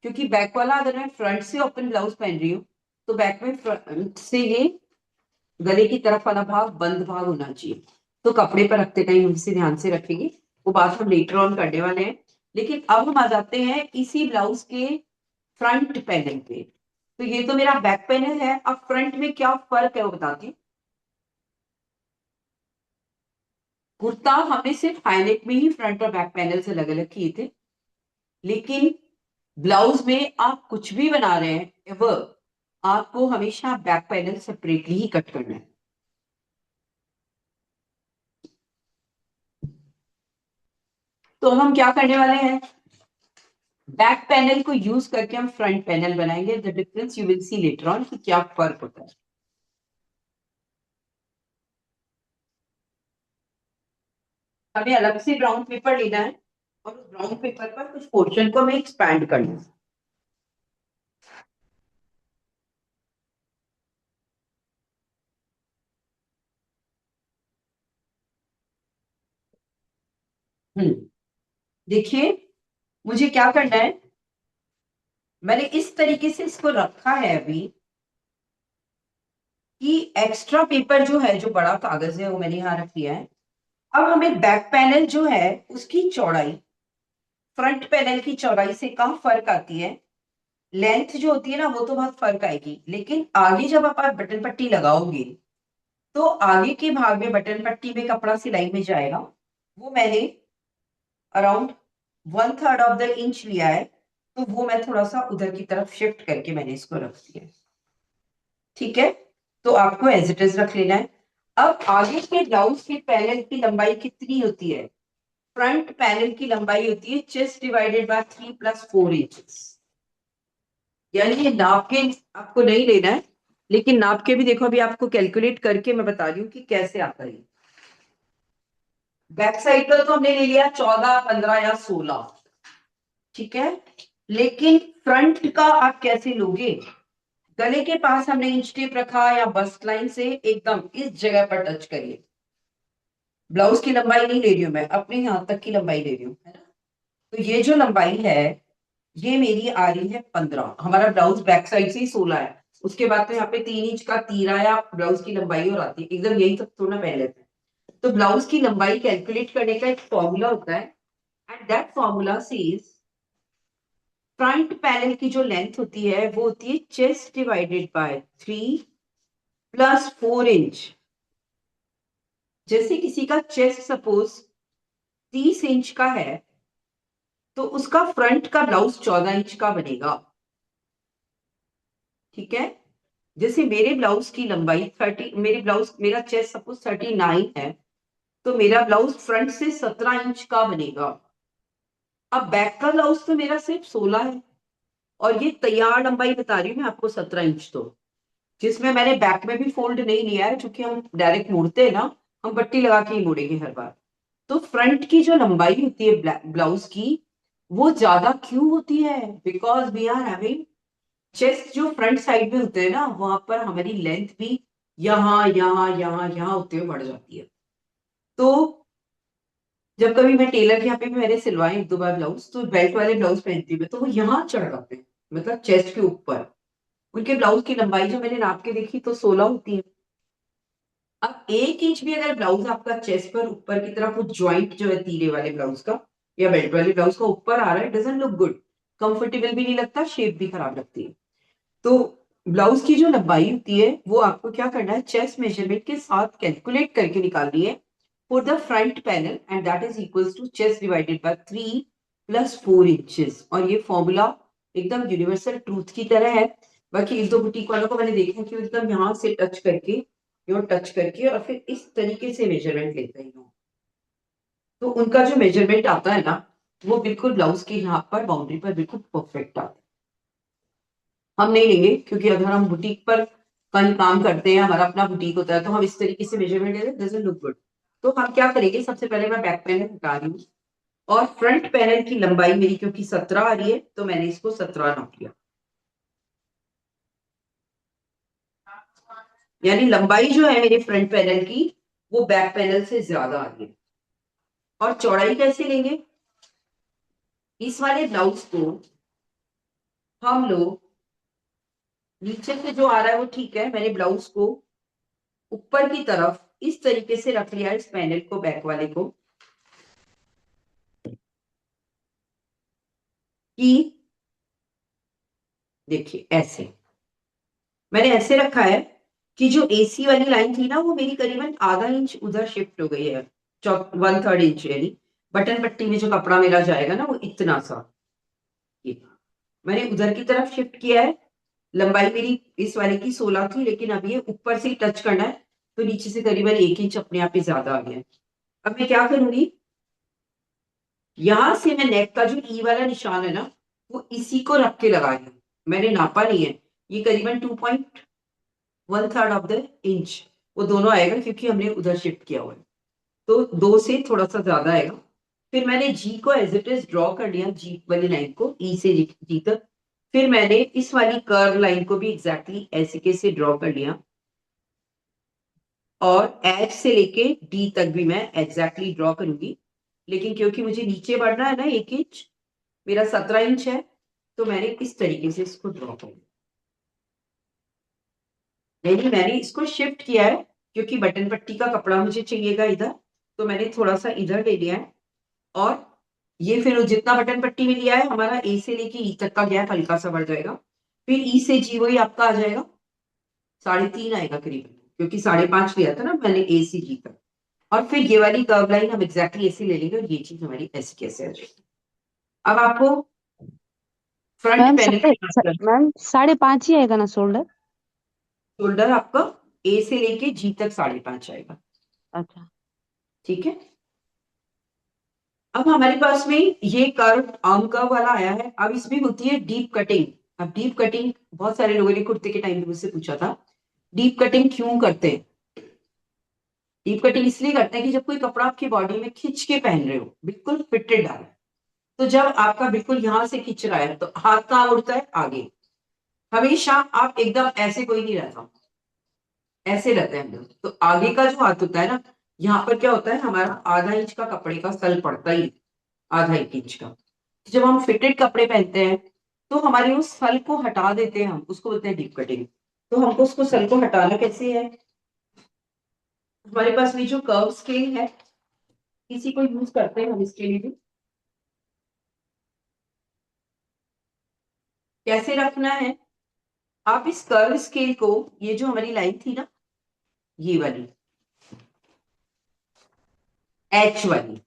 क्योंकि बैक वाला अगर मैं फ्रंट से ओपन ब्लाउज पहन रही हूँ तो बैक में फ्रंट से ये गले की तरफ वाला भाग बंद भाग होना चाहिए। तो कपड़े पर रखते टाइम हम इसे ध्यान से रखेंगे, वो बात हम लेटर ऑन करने वाले हैं। लेकिन अब हम आ जाते हैं इसी ब्लाउज के फ्रंट पैनल पे। तो ये तो मेरा बैक पैनल है, अब फ्रंट में क्या फर्क है वो बताती हूँ। कुर्ता हमने सिर्फ हाईनेक में ही फ्रंट और बैक पैनल से अलग अलग किए थे, लेकिन ब्लाउज में आप कुछ भी बना रहे हैं एवर, आपको हमेशा बैक पैनल सेपरेटली ही कट करना है। तो हम क्या करने वाले हैं, बैक पैनल को यूज करके हम फ्रंट पैनल बनाएंगे। The difference you will see later on कि क्या फर्क होता है। हमें अलग से ब्राउन पेपर लेना है और उस ब्राउन पेपर पर कुछ पोर्शन को हमें एक्सपैंड करना है। देखिए मुझे क्या करना है, मैंने इस तरीके से इसको रखा है अभी कि एक्स्ट्रा पेपर जो है, जो बड़ा कागज है वो मैंने यहाँ रख लिया है। अब हमें बैक पैनल जो है उसकी चौड़ाई फ्रंट पैनल की चौड़ाई से कम फर्क आती है। लेंथ जो होती है ना वो तो बहुत फर्क आएगी, लेकिन आगे जब आप बटन पट्टी लगाओगे तो आगे के भाग में बटन पट्टी में कपड़ा सिलाई में जाएगा। वो मैंने अराउंड 1/3 ऑफ द इंच लिया है, तो वो मैं थोड़ा सा उधर की तरफ शिफ्ट करके मैंने इसको रख दिया है। ठीक है, तो आपको एज इट इज रख लेना है। अब आगे के ब्लाउज के पैनल की लंबाई कितनी होती है, फ्रंट पैनल की लंबाई होती है चेस्ट डिवाइडेड बाय 3 + 4 इंचेस। यानी ये नाप के आपको नहीं लेना है, लेकिन नाप के भी देखो अभी आपको कैलकुलेट करके मैं बता रही हूँ कि कैसे आता है। बैक साइड का तो हमने ले लिया 14, 15 या 16, ठीक है, लेकिन फ्रंट का आप कैसे लोगे। गले के पास हमने इंच टेप रखा या बस्ट लाइन से एकदम इस जगह पर टच करिए। ब्लाउज की लंबाई नहीं ले रही हूं मैं, अपने यहां तक की लंबाई ले रही हूँ, है ना। तो ये जो लंबाई है ये मेरी आ रही है 15। हमारा ब्लाउज बैक साइड से ही 16 है, उसके बाद तो यहाँ पे 3 इंच का तीरा या ब्लाउज की लंबाई और आती है, एकदम यही तक थोड़ा पहन लेते हैं। तो ब्लाउज की लंबाई कैलकुलेट करने का एक फॉर्मूला होता है, and that formula says front panel की जो लेंथ होती है वो होती है चेस्ट डिवाइडेड बाय 3 + 4 इंच। जैसे किसी का चेस्ट सपोज 30 इंच का है तो उसका फ्रंट का ब्लाउज 14 इंच का बनेगा। ठीक है, जैसे मेरे ब्लाउज की लंबाई 30, मेरा चेस्ट सपोज 39 है तो मेरा ब्लाउज फ्रंट से 17 इंच का बनेगा। अब बैक का ब्लाउज तो मेरा सिर्फ 16 है और ये तैयार लंबाई बता रही हूँ मैं आपको 17 इंच, तो जिसमें मैंने बैक में भी फोल्ड नहीं लिया है, क्योंकि हम डायरेक्ट मोड़ते हैं ना, हम पट्टी लगा के ही मोड़ेंगे हर बार। तो फ्रंट की जो लंबाई होती है ब्लाउज की वो ज्यादा क्यों होती है, because we are having chest जो फ्रंट साइड में होते हैं ना, वहां पर हमारी लेंथ भी यहाँ यहाँ यहाँ यहाँ होते हुए बढ़ जाती है। तो जब कभी मैं टेलर के यहाँ पे भी मैंने सिलवाए 1-2 बार ब्लाउज, तो बेल्ट वाले ब्लाउज पहनती हूँ तो वो यहाँ चढ़ जाते हैं, मतलब चेस्ट के ऊपर। उनके ब्लाउज की लंबाई जो मैंने नाप के देखी तो 16 होती है। अब 1 इंच भी अगर ब्लाउज आपका चेस्ट पर ऊपर की तरफ वो ज्वाइंट जो है तीरे वाले ब्लाउज का या बेल्ट वाले ब्लाउज का ऊपर आ रहा है, डजंट लुक गुड, कंफर्टेबल भी नहीं लगता, शेप भी खराब लगती है। तो ब्लाउज की जो लंबाई होती है वो आपको क्या करना है, चेस्ट मेजरमेंट के साथ कैलकुलेट करके निकालनी है for the front panel, and that is equals to chest divided by 3 + 4 inches. और ये फॉर्मूला एकदम यूनिवर्सल ट्रूथ की तरह है। बाकी 1-2 बुटीक वालों को मैंने देखा कि एकदम यहाँ से टच करके और फिर इस तरीके से मेजरमेंट लेते हैं लोग, तो उनका जो मेजरमेंट आता है ना वो बिल्कुल ब्लाउज के यहाँ पर बाउंड्री पर बिल्कुल परफेक्ट आता है। हम नहीं लेंगे, क्योंकि अगर हम बुटीक पर कहीं काम करते हैं, हमारा अपना बुटीक होता है, तो हम इस तरीके से मेजरमेंट लेते हैं, डजंट लुक गुड। तो हम क्या करेंगे, सबसे पहले मैं बैक पैनल हटा रही हूँ और फ्रंट पैनल की लंबाई मेरी क्योंकि 17 आ रही है तो मैंने इसको 17 नाप लिया। यानी लंबाई जो है मेरे फ्रंट पैनल की वो बैक पैनल से ज्यादा आ रही है। और चौड़ाई कैसे लेंगे? इस वाले ब्लाउज को हम लोग नीचे से जो आ रहा है वो ठीक है, मैंने ब्लाउज को ऊपर की तरफ इस तरीके से रख लिया इस पैनल को, बैक वाले को, कि देखिए ऐसे मैंने ऐसे रखा है कि जो एसी वाली लाइन थी ना वो मेरी करीबन आधा इंच उधर शिफ्ट हो गई है, 1/3 इंच, यानी बटन पट्टी में जो कपड़ा मेरा जाएगा ना वो इतना सा, ये मैंने उधर की तरफ शिफ्ट किया है। लंबाई मेरी इस वाले की 16 थी, लेकिन अब ये ऊपर से ही टच करना है तो नीचे से करीबन 1 इंच अपने आप ही ज्यादा आ गया है। अब मैं क्या करूंगी, यहां से मैं नेक का जो ई वाला निशान है ना वो इसी को रख के लगाया, मैंने नापा नहीं है, ये करीबन 2.1/3 ऑफ द इंच वो दोनों आएगा क्योंकि हमने उधर शिफ्ट किया हुआ है, तो 2 से थोड़ा सा ज्यादा आएगा। फिर मैंने जी को एज इट इज ड्रॉ कर लिया, जी वाली लाइन को ई से जी तक। फिर मैंने इस वाली कर्व लाइन को भी एग्जैक्टली ऐसे कैसे ड्रॉ कर लिया, और एच से लेके डी तक भी मैं एग्जैक्टली ड्रॉ करूंगी, लेकिन क्योंकि मुझे नीचे बढ़ना है ना 1 इंच, मेरा 17 इंच है, तो मैंने इस तरीके से इसको ड्रॉ कर लिया। यानी मैंने इसको शिफ्ट किया है क्योंकि बटन पट्टी का कपड़ा मुझे चाहिएगा इधर, तो मैंने थोड़ा सा इधर ले लिया है, और ये फिर जितना बटन पट्टी में लिया है हमारा ए से लेके ई तक का गैप हल्का सा बढ़ जाएगा, फिर ई से जी वही आपका आ जाएगा 3.5 आएगा करीबन, क्योंकि 5.5 लिया था ना मैंने ए से जी तक, और फिर ये वाली कर्व लाइन हम एग्जैक्टली ऐसे ले लेंगे और ये चीज हमारी ऐसे कैसे आ जाएगी। अब आपको फ्रंट मैम पैनल की बात कर, मैम 5.5 ही आएगा ना शोल्डर? शोल्डर आपका ए से लेके जी तक 5.5 आएगा, अच्छा। ठीक है। अब हमारे पास में ये कर्व आर्म कर्व वाला आया है, अब इसमें होती है डीप कटिंग। अब डीप कटिंग बहुत सारे लोगों ने कुर्ते के टाइम पे मुझसे पूछा था, डीप कटिंग क्यों करते हैं? डीप कटिंग इसलिए करते हैं कि जब कोई कपड़ा आपकी बॉडी में खींच के पहन रहे हो, बिल्कुल फिटेड डाल, तो जब आपका बिल्कुल यहां से खींच रहा है तो हाथ कहाँ उड़ता है? आगे। हमेशा आप एकदम ऐसे कोई नहीं रहता, ऐसे रहते हैं हम लोग, तो आगे का जो हाथ होता है ना, यहाँ पर क्या होता है, हमारा आधा इंच का कपड़े का सल पड़ता ही, आधा 1 इंच का। जब हम फिटेड कपड़े पहनते हैं तो हमारे उस सल को हटा देते हैं, हम उसको बोलते हैं डीप कटिंग। तो हमको उसको सल को हटाना कैसे है, हमारे पास में जो कर्व स्केल है इसी को यूज करते हैं हम इसके लिए भी। कैसे रखना है, आप इस कर्व स्केल को, ये जो हमारी लाइन थी ना ये वाली एच वाली,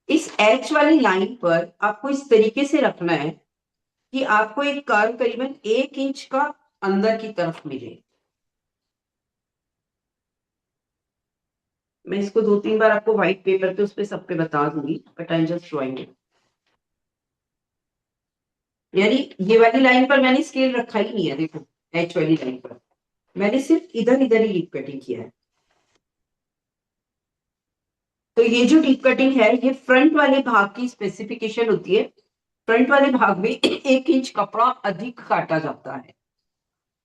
इस एच वाली लाइन पर आपको इस तरीके से रखना है कि आपको एक कर्व करीबन 1 इंच का अंदर की तरफ मिले। मैं इसको 2-3 बार आपको व्हाइट पेपर पे उस पे सब पे बता दूंगी, but I am just drawing it. यानी ये वाली लाइन पर मैंने स्केल रखा ही नहीं है, देखो एच वाली लाइन पर मैंने सिर्फ इधर इधर ही डीप कटिंग किया है। तो ये जो डीप कटिंग है ये फ्रंट वाले भाग की स्पेसिफिकेशन होती है, फ्रंट वाले भाग में 1 इंच कपड़ा अधिक काटा जाता है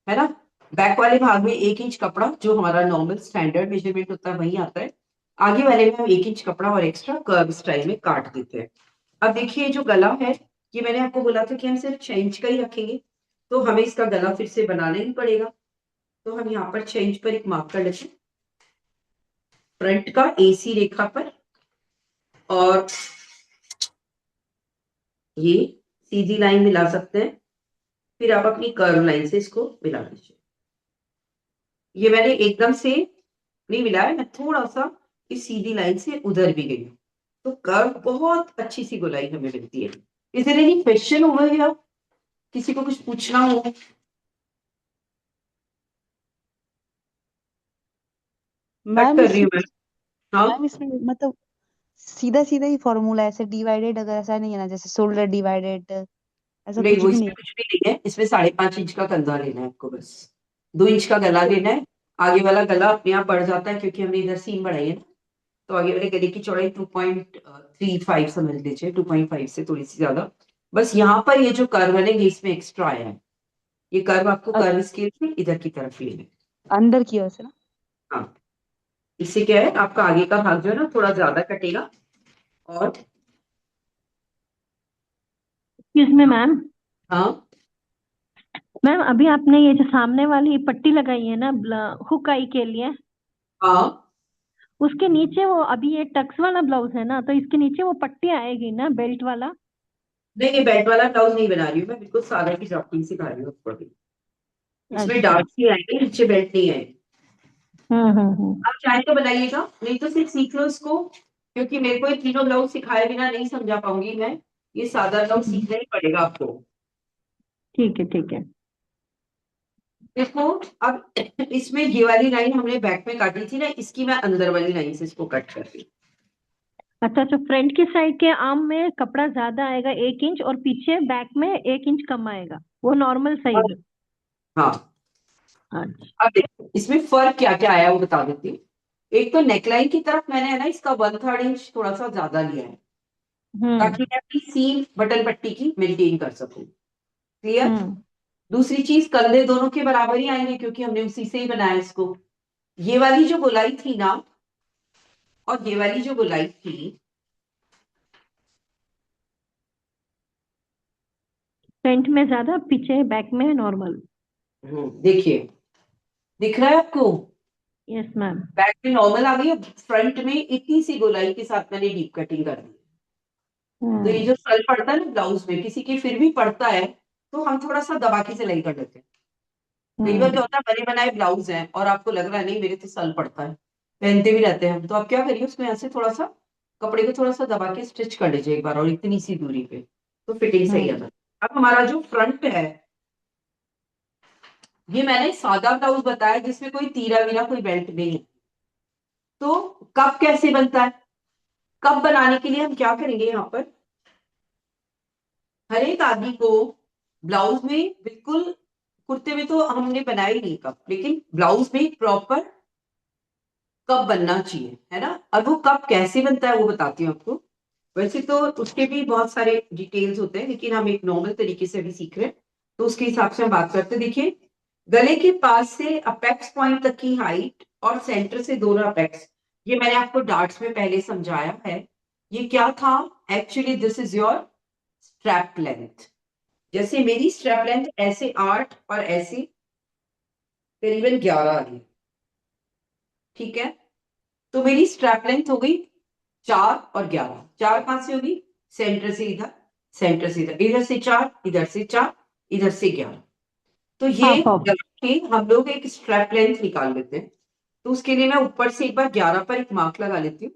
ना। बैक वाले भाग में 1 इंच कपड़ा जो हमारा नॉर्मल स्टैंडर्ड मेजरमेंट होता है वही आता है, आगे वाले में हम 1 इंच कपड़ा और एक्स्ट्रा कर्व स्टाइल में काट देते हैं। अब देखिए जो गला है, ये मैंने आपको बोला था कि हम सिर्फ 6 इंच का ही रखेंगे, तो हमें इसका गला फिर से बनाना ही पड़ेगा। तो हम यहाँ पर 6 इंच पर एक मार्क कर लेते हैं फ्रंट का एसी रेखा पर, और ये सीधी लाइन मिला सकते हैं, फिर आप अपनी कर्व लाइन से इसको मिला लीजिए। ये मैंने एकदम से नहीं मिलाया, मैं थोड़ा सा इस सीधी लाइन से उधर भी गई, तो कर्व बहुत अच्छी सी गोलाई हमें मिलती है। Is there any question over here, किसी को कुछ पूछना हो? कट मैम कर रही हूँ मैं। हाँ मैम इसमें मतलब सीधा सीधा ही फॉर्मूला, ऐसे डिवाइडेड अगर ऐसा नहीं है ना, जैसे शोल्डर डिवाइडेड ऐसा नहीं, कुछ वो भी नहीं इसमें कुछ भी नहीं है, इसमें 5.5 इंच का कंधा लेना है आपको, बस 2 इंच का गला लेना है। आगे वाला गला अपने आप बढ़ जाता है क्योंकि हमने इधर सीम बढ़ाई है ना, तो आगे वाले गले की चौड़ाई 2.35 समझ लीजिए, 2.5 से थोड़ी सी ज्यादा। बस यहाँ पर ये जो कर्व बनेंगे इसमें एक्स्ट्रा आया है, ये कर्व आपको है। कर्व स्केल से इधर की तरफ लेना है। अंदर की ओर से ना। हाँ, इससे क्या है, आपका आगे का भाग जो है ना थोड़ा ज्यादा कटेगा। और एक्सक्यूज मी मैम। हाँ मैम अभी आपने ये जो सामने वाली पट्टी लगाई है ना हुक आई के लिए, हाँ, उसके नीचे वो अभी ये टक्स वाला ब्लाउज है ना, तो इसके नीचे वो पट्टी आएगी ना बेल्ट वाला? नहीं ये बेल्ट वाला ब्लाउज नहीं बना रही हूँ मैं, बिल्कुल सादा की ड्राफ्टिंग सिखा रही हूँ आपको अभी। इसमें अच्छा। डार्ट ही आएंगे, नीचे बेल्ट नहीं आएगी। हम्म। आप चाहे तो बनाइएगा, नहीं तो सिर्फ सीख लो इसको, क्योंकि मेरे को ये तीनों ब्लाउज सिखाए बिना नहीं समझा पाऊंगी मैं। ये सादा ब्लाउज सीखना ही पड़ेगा आपको। ठीक है ठीक है। देखो, अब इसमें ये वाली लाइन हमने बैक में काटी थी ना, इसकी मैं अंदर वाली लाइन से इसको कट कर रही अच्छा अच्छा, फ्रंट की साइड के आर्म में कपड़ा ज्यादा आएगा 1 इंच, और पीछे बैक में 1 इंच कम आएगा, वो नॉर्मल हूँ। साइज। हाँ, अच्छा। अब देखो इसमें फर्क क्या क्या आया वो बता देती हूँ। एक तो नेकलाइन की तरफ मैंने है ना इसका 1/3 इंच थोड़ा सा ज्यादा लिया है, ताकि मैं अपनी सीम बटन पट्टी की मेंटेन कर सकूं। क्लियर। हम्म। दूसरी चीज, कंधे दोनों के बराबर ही आएंगे क्योंकि हमने उसी से ही बनाया इसको। ये वाली जो गोलाई थी ना, और ये वाली जो गोलाई थी, फ्रंट में ज्यादा, पीछे बैक में नॉर्मल। देखिए दिख रहा है आपको, यस मैम। बैक में नॉर्मल आ गई है, फ्रंट में इतनी सी गोलाई के साथ मैंने डीप कटिंग कर दी। तो ये जो सल पड़ता है ना ब्लाउज में, किसी के फिर भी पड़ता है, तो हम थोड़ा सा दबा के सिलाई कर लेते हैं। कई बार क्या होता है, बने बनाए ब्लाउज हैं और आपको लग रहा है नहीं मेरे तो सल पड़ता है, पहनते भी रहते हैं हम, तो आप क्या करिए उसमें ऐसे थोड़ा सा कपड़े को थोड़ा सा दबा के स्टिच कर लीजिए एक बार, और इतनी सी दूरी पे, तो फिटिंग सही आ जाती है। अब हमारा जो फ्रंट है, ये मैंने सादा ब्लाउज बताया जिसमें कोई तीरा वीरा कोई बेल्ट नहीं है। तो कप कैसे बनता है, कप बनाने के लिए हम क्या करेंगे, यहाँ पर हर एक आदमी को ब्लाउज में बिल्कुल, कुर्ते में तो हमने बनाया ही नहीं कप, लेकिन ब्लाउज में प्रॉपर कप बनना चाहिए, है ना। अब वो कप कैसे बनता है वो बताती हूँ आपको। वैसे तो उसके भी बहुत सारे डिटेल्स होते हैं, लेकिन हम एक नॉर्मल तरीके से अभी सीख रहे हैं, तो उसके हिसाब से हम बात करते हैं। देखिए, गले के पास से अपेक्स पॉइंट तक की हाइट और सेंटर से दोनों अपेक्स, ये मैंने आपको डार्ट्स में पहले समझाया है। ये क्या था, actually this is your strap length. जैसे मेरी स्ट्रैप लेंथ ऐसे 8 और ऐसे करीबन 11 आ गई, ठीक है। तो मेरी स्ट्रैप लेंथ हो गई 4 और 11। 4 कहां से होगी, सेंटर से इधर, सेंटर से इधर, इधर से 4, इधर से 4, इधर से 11। तो ये हाफ हाफ। लगा के हम लोग एक स्ट्रैप लेंथ निकाल लेते हैं। तो उसके लिए मैं ऊपर से एक बार 11 पर एक मार्क लगा लेती हूँ।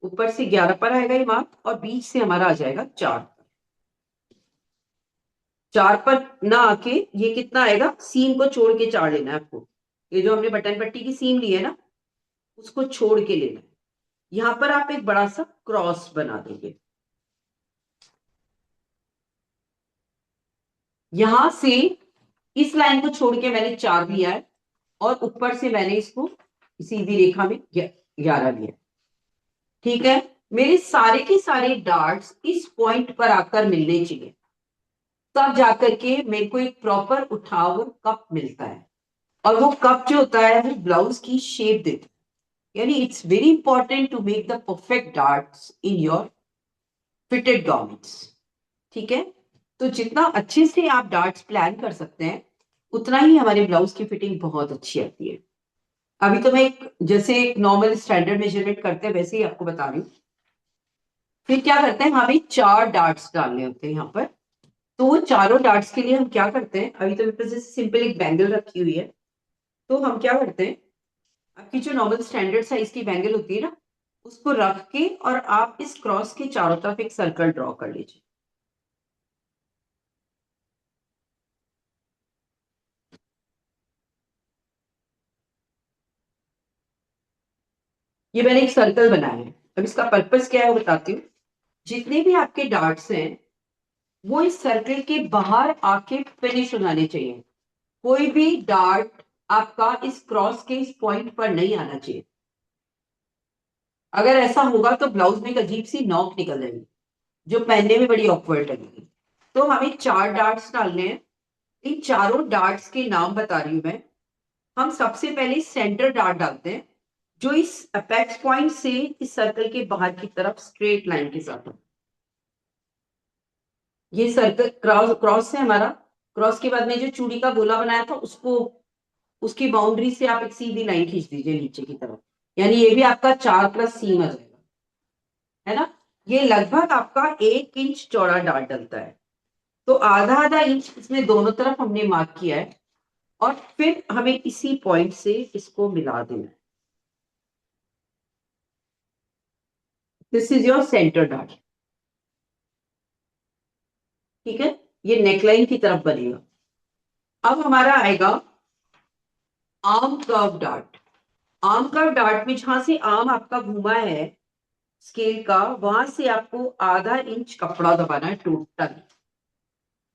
ऊपर से 11 पर आएगा ये मार्क, और बीच से हमारा आ जाएगा 4। 4 पर ना आके ये कितना आएगा, सीम को छोड़ के 4 लेना है आपको। ये जो हमने बटन पट्टी की सीम ली है ना, उसको छोड़ के लेना है। यहां पर आप एक बड़ा सा क्रॉस बना देंगे, यहां से इस लाइन को छोड़ के मैंने 4 लिया है, और ऊपर से मैंने इसको सीधी रेखा में 11 लिया, ठीक है। मेरे सारे के सारे डार्ट्स इस पॉइंट पर आकर मिलने चाहिए, तब जाकर के मेरे को एक प्रॉपर उठाव कप मिलता है। और वो कप जो होता है वो ब्लाउज की शेप देता है। यानी it's very important to make the perfect darts in your fitted garments, ठीक है। तो जितना अच्छे से आप डार्ट्स प्लान कर सकते हैं, उतना ही हमारे ब्लाउज की फिटिंग बहुत अच्छी आती है। अभी तो मैं एक जैसे एक नॉर्मल स्टैंडर्ड मेजरमेंट करते हैं वैसे ही आपको बता रही हूँ। फिर क्या करते हैं, हमें 4 डार्ट्स डालने होते हैं यहाँ पर। तो वो चारों डार्ट्स के लिए हम क्या करते हैं, अभी तो मेरे पास जैसे सिंपल एक बैंगल रखी हुई है, तो हम क्या करते हैं, आपकी जो नॉर्मल स्टैंडर्ड साइज की बैंगल होती है ना, उसको रख के और आप इस क्रॉस के चारों तरफ एक सर्कल ड्रॉ कर लीजिए। ये मैंने एक सर्कल बनाया है। अब इसका पर्पस क्या है वो बताती हूँ। जितने भी आपके डार्ट्स हैं वो इस सर्कल के बाहर आके फिनिश हो जाने चाहिए। कोई भी डार्ट आपका इस क्रॉस के इस पॉइंट पर नहीं आना चाहिए। अगर ऐसा होगा तो ब्लाउज में एक अजीब सी नॉक निकल जाएगी, जो पहनने में बड़ी ऑकवर्ड लगेगी। तो हमें 4 डार्ट्स डालने हैं, इन चारों डार्ट्स के नाम बता रही हूं मैं। हम सबसे पहले सेंटर डार्ट डालते हैं, जो इस अपेक्स पॉइंट से इस सर्कल के बाहर की तरफ स्ट्रेट लाइन के साथ है। ये सर्कल क्रॉस क्रॉस है हमारा। क्रॉस के बाद में जो चूड़ी का गोला बनाया था उसको, उसकी बाउंड्री से आप एक सीधी लाइन खींच दीजिए नीचे की तरफ, यानी ये भी आपका 4+3 आ जाएगा, है ना। ये लगभग आपका 1 इंच चौड़ा डार्ट डलता है। तो आधा आधा इंच इसमें दोनों तरफ हमने मार्क किया है, और फिर हमें इसी पॉइंट से इसको मिला देना है। This is your centre dart, ठीक है। ये नेकलाइन की तरफ बनेगा। अब हमारा आएगा arm curve dart. Arm curve dart में जहां से आर्म आपका घूमा है स्केल का, वहां से आपको आधा इंच कपड़ा दबाना है टोटल,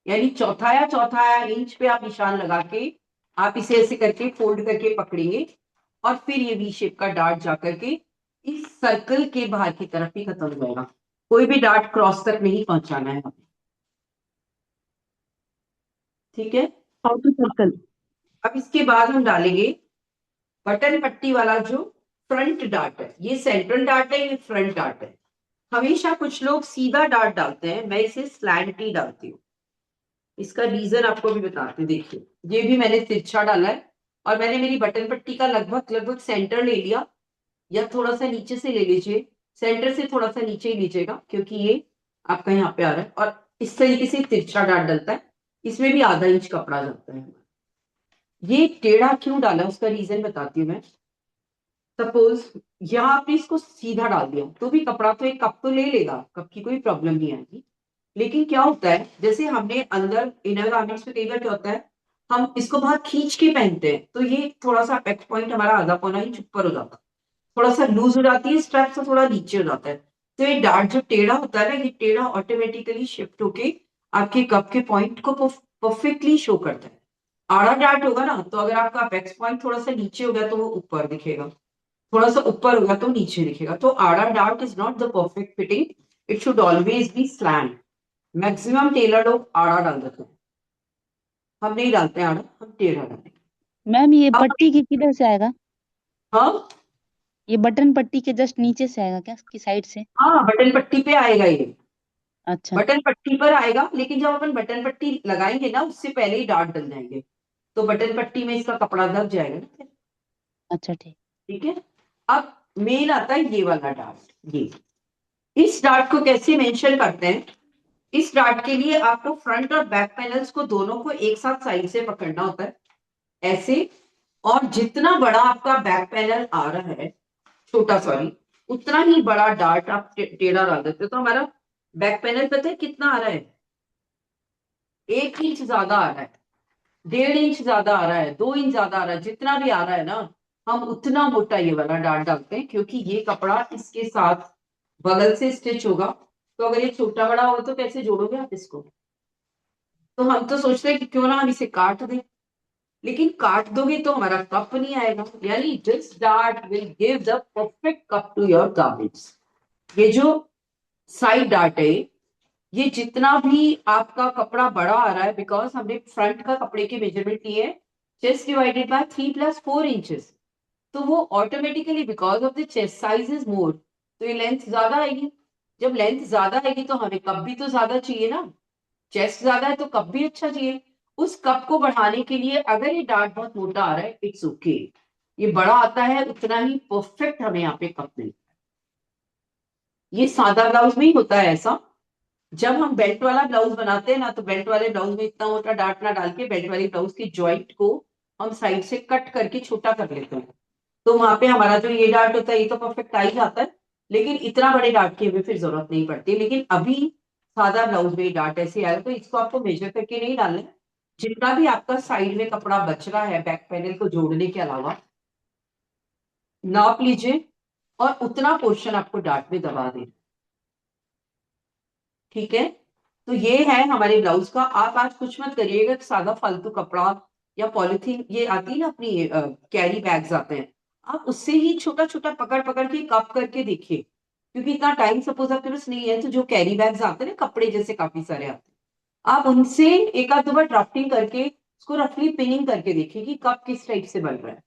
यानी चौथाया इंच पे आप निशान लगा के आप इसे ऐसे करके फोल्ड करके पकड़ेंगे, और फिर ये वी शेप का डार्ट जाकर के इस सर्कल के बाहर की तरफ ही खत्म हो जाएगा। कोई भी डार्ट क्रॉस तक नहीं पहुंचाना है हमें, ठीक है। Outer circle. अब इसके बाद हम डालेंगे बटन पट्टी वाला जो फ्रंट डार्ट है। ये सेंट्रल डार्ट है, ये फ्रंट डार्ट है। हमेशा कुछ लोग सीधा डार्ट डालते हैं, मैं इसे स्लैंटी डालती हूँ। इसका रीजन आपको भी बताते हैं। देखिए, ये भी मैंने तिरछा डाला है, और मैंने मेरी बटन पट्टी का लगभग सेंटर ले लिया, या थोड़ा सा नीचे से ले लीजिए, सेंटर से थोड़ा सा नीचे ही लीजिएगा, क्योंकि ये आपका यहाँ पे आ रहा है, और इस तरीके से तिरछा डार्ट डलता है। इसमें भी आधा इंच कपड़ा जाता है। ये टेढ़ा क्यों डाला उसका रीजन बताती हूँ मैं। सपोज यहाँ आपने इसको सीधा डाल दिया तो भी कपड़ा तो एक कप तो ले लेगा, कप की कोई प्रॉब्लम नहीं आएगी। लेकिन क्या होता है, जैसे हमने अंदर इनर गारमेंट्स में कई बार क्या होता है, हम इसको बहुत खींच के पहनते हैं, तो ये थोड़ा सा अपेक्स पॉइंट हमारा आधा पौना इंच ऊपर हो जाता है, थोड़ा सा लूज हो जाती है स्ट्रैप, से थोड़ा नीचे हो जाता है। तो ये डार्ट जो टेढ़ा होता है ना, ये टेढ़ा ऑटोमेटिकली शिफ्ट होके आपके कप के पॉइंट को परफेक्टली शो करता है। आड़ा डार्ट होगा ना, तो अगर आपका अपेक्स पॉइंट थोड़ा सा नीचे हो गया तो वो ऊपर दिखेगा, थोड़ा सा ऊपर होगा तो नीचे दिखेगा। तो आड़ा dart is not the perfect fitting, it should always be slant. Maximum tailor लोग आड़ा डाल देते हैं, हम नहीं डालते हैं आड़ा, हम टेढ़ा डालते हैं। मैम ये अब पट्टी के किधर से आएगा? हाँ ये बटन पट्टी के जस्ट नीचे से आएगा क्या, की साइड से? हाँ, बटन पट्टी पे आएगा ये, अच्छा बटन पट्टी पर आएगा। लेकिन जब अपन बटन पट्टी लगाएंगे ना, उससे पहले ही डार्ट डल जाएंगे, तो बटन पट्टी में इसका कपड़ा दब जाएगा ना फिर। अच्छा ठीक। ठीक है। अब मेन आता है ये वाला डार्ट। ये इस डार्ट को कैसे मेंशन करते हैं, इस डार्ट के लिए आपको फ्रंट और बैक पैनल्स को दोनों को एक साथ साइड से पकड़ना होता है ऐसे, और जितना बड़ा आपका बैक पैनल आ रहा है, छोटा सॉरी, उतना ही बड़ा डार्ट आप टेढ़ा डाल देते हो। तो हमारा बैक पैनल पता है कितना आ रहा है, 1 इंच ज्यादा आ रहा है, 1.5 इंच ज्यादा आ रहा है, 2 इंच ज्यादा आ रहा है, जितना भी आ रहा है ना, हम उतना मोटा ये वाला डार्ट डालते हैं, क्योंकि ये कपड़ा इसके साथ बगल से स्टिच होगा। तो अगर ये छोटा बड़ा होगा तो कैसे जोड़ोगे आप इसको। तो हम तो सोचते हैं कि क्यों ना हम इसे काट दें, लेकिन काट दोगे तो हमारा कप नहीं आएगा, यानी this dart will give the perfect cup to your garments. ये जो साइड डार्ट है, ये जितना भी आपका कपड़ा बड़ा आ रहा है, बिकॉज हमने फ्रंट का कपड़े के मेजरमेंट लिए है चेस्ट डिवाइडेड बाय 3+4 इंचेस, तो वो automatically because of the chest size is more, तो ये लेंथ ज्यादा आएगी। जब लेंथ ज्यादा आएगी तो हमें कप भी तो ज्यादा चाहिए ना, चेस्ट ज्यादा है तो कप भी अच्छा चाहिए। उस कप को बढ़ाने के लिए अगर ये डार्ट बहुत मोटा आ रहा है, इट्स ओके, ये बड़ा आता है उतना ही परफेक्ट हमें यहाँ पे कप मिलता है। ये सादा ब्लाउज में ही होता है ऐसा। जब हम बेल्ट वाला ब्लाउज बनाते हैं ना, तो बेल्ट वाले ब्लाउज में इतना मोटा डार्ट ना डाल के बेल्ट वाले ब्लाउज की जॉइंट को हम साइड से कट करके छोटा कर लेते हैं, तो वहां पे हमारा जो ये डार्ट होता है ये तो परफेक्ट आ ही जाता है, लेकिन इतना बड़े डार्ट की हमें फिर जरूरत नहीं पड़ती। लेकिन अभी सादा ब्लाउज में डार्ट ऐसे आएगा, तो इसको आपको मेजर करके नहीं डालना है। जितना भी आपका साइड में कपड़ा बच रहा है बैक पैनल को जोड़ने के अलावा, नाप लीजिए और उतना पोर्शन आपको डार्ट में दबा देना, ठीक है। तो ये है हमारे ब्लाउज का। आप आज कुछ मत करिएगा, सादा फालतू कपड़ा या पॉलिथीन ये आती है ना अपनी कैरी बैग्स आते हैं, आप उससे ही छोटा छोटा पकड़ पकड़ के कप करके देखिए, क्योंकि इतना टाइम सपोज आपके पास नहीं है, तो जो कैरी बैग्स आते हैं ना कपड़े जैसे काफी सारे आते हैं, आप उनसे एक आध दो बार ड्राफ्टिंग करके उसको रफली पिनिंग करके देखिए कि कप किस टाइप से बन रहा है।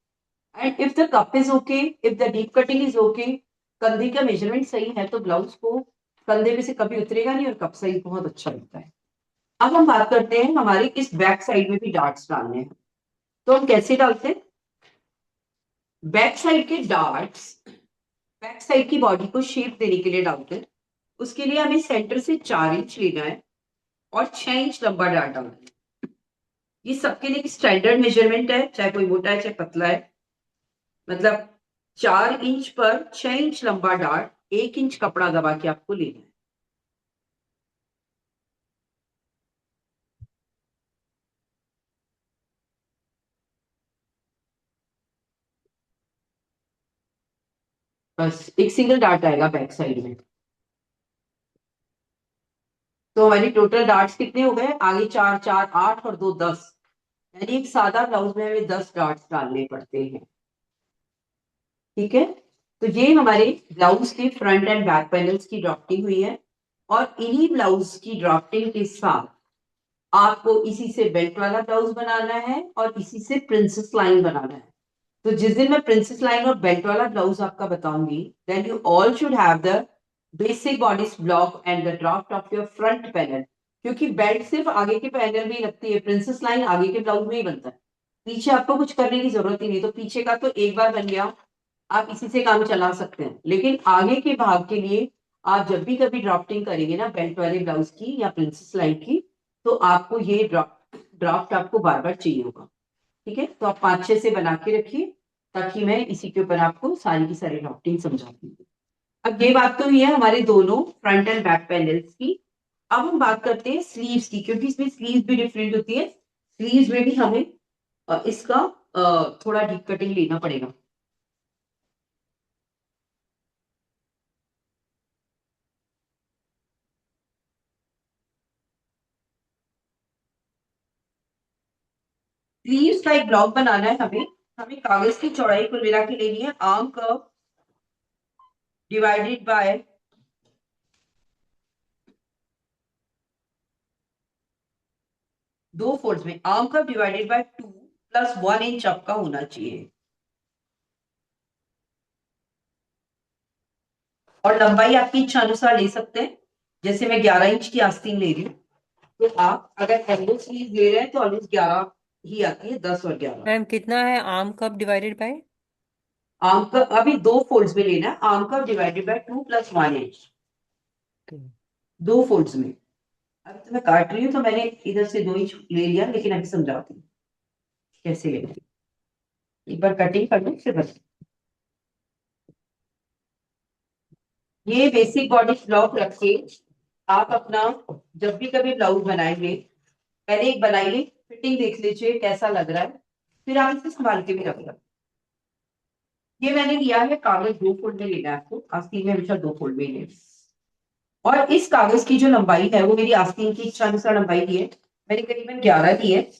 And if the cup is okay, if the deep cutting is okay, कंधे का मेजरमेंट सही है, तो ब्लाउज को कंधे पे से कभी उतरेगा नहीं और कप साइज बहुत अच्छा लगता है। अब हम बात करते हैं हमारे इस बैक साइड में भी डार्ट्स डालने हैं, तो हम कैसे डालते हैं? बैक साइड के डार्ट्स बैक साइड की बॉडी को शेप देने के लिए डालते हैं। उसके लिए हमें सेंटर से 4 इंच लेना है और 6 इंच लंबा डार्ट डालना है। ये सबके लिए स्टैंडर्ड मेजरमेंट है, चाहे कोई मोटा है चाहे पतला है। मतलब 4 इंच पर 6 इंच लंबा डार्ट 1 इंच कपड़ा दबा के आपको लेना है। बस एक सिंगल डार्ट आएगा बैक साइड में। तो हमारी टोटल डार्ट्स कितने हो गए? आगे 4 4 8 और 2 10, यानी एक सादा ब्लाउज में हमें 10 डार्ट्स डालने पड़ते हैं। ठीक है, तो ये हमारे ब्लाउज के फ्रंट एंड बैक पैनल्स की ड्राफ्टिंग हुई है। और इन्हीं ब्लाउज की ड्राफ्टिंग के साथ आपको इसी से बेल्ट वाला ब्लाउज बनाना है और इसी से प्रिंसेस लाइन बनाना है। तो जिस दिन मैं प्रिंसेस लाइन और बेल्ट वाला ब्लाउज आपका बताऊंगी, then you all should have the basic bodies block and the draft of your front panel. क्योंकि बेल्ट सिर्फ आगे के पैनल में ही लगती है, प्रिंसेस लाइन आगे के ब्लाउज में ही बनता है, पीछे आपको कुछ करने की जरूरत ही नहीं। तो पीछे का तो एक बार बन गया, आप इसी से काम चला सकते हैं। लेकिन आगे के भाग के लिए आप जब भी कभी ड्राफ्टिंग करेंगे ना बेल्ट वाले ब्लाउज की या प्रिंसेस लाइन की, तो आपको ये ड्राफ्ट आपको बार बार चाहिए होगा। ठीक है, तो आप 5-6 से बना के रखिए ताकि मैं इसी के ऊपर आपको सारी की सारी ड्राफ्टिंग समझाती हूँ। अब ये बात तो हुई है हमारे दोनों फ्रंट एंड बैक पैनल्स की। अब हम बात करते हैं स्लीव्स की, क्योंकि इसमें स्लीव्स भी डिफरेंट होती है। स्लीव्स में भी हमें इसका थोड़ा डीप कटिंग लेना पड़ेगा। स्लीव्स का एक ब्लॉक बनाना है हमें। हमें कागज की चौड़ाई कुल मिला के लेनी है आर्म कर्व डिवाइडेड बाय दो फोल्ड्स में arm curve divided by 2 plus 1 inch आपका होना चाहिए। और लंबाई आपकी इच्छा अनुसार ले सकते हैं। जैसे मैं 11 इंच की आस्तीन ले रही हूँ, तो आप अगर एल्बो स्लीव ले रहे हैं तो ऑलमोस्ट 11 ही आती है, 10 और 11। मैम कितना है arm cup divided by? Arm curve अभी दो फोल्ड्स में लेना है, arm curve divided by 2 plus 1 inch, दो फोल्ड्स में। अभी तो मैं काट रही हूँ तो मैंने इधर से 2 इंच ले लिया, लेकिन अभी समझाती हूँ कैसे लेना। एक बार कटिंग कर लो फिर बस। ये बेसिक बॉडी ब्लॉक रख के आप अपना जब भी कभी ब्लाउज बनाएंगे, पहले एक बनाइए, फिटिंग देख लीजिए कैसा लग रहा है, फिर आप इसे संभाल के भी रख लो। ये मैंने लिया है कागज, 2 फोल्ड में लेना है आपको, आस्तीन में हमेशा 2 फोल्ड में ही लेना। और इस कागज की जो लंबाई है वो मेरी आस्तीन की इच्छा अनुसार लंबाई ली है, मैंने करीबन 11 ली है।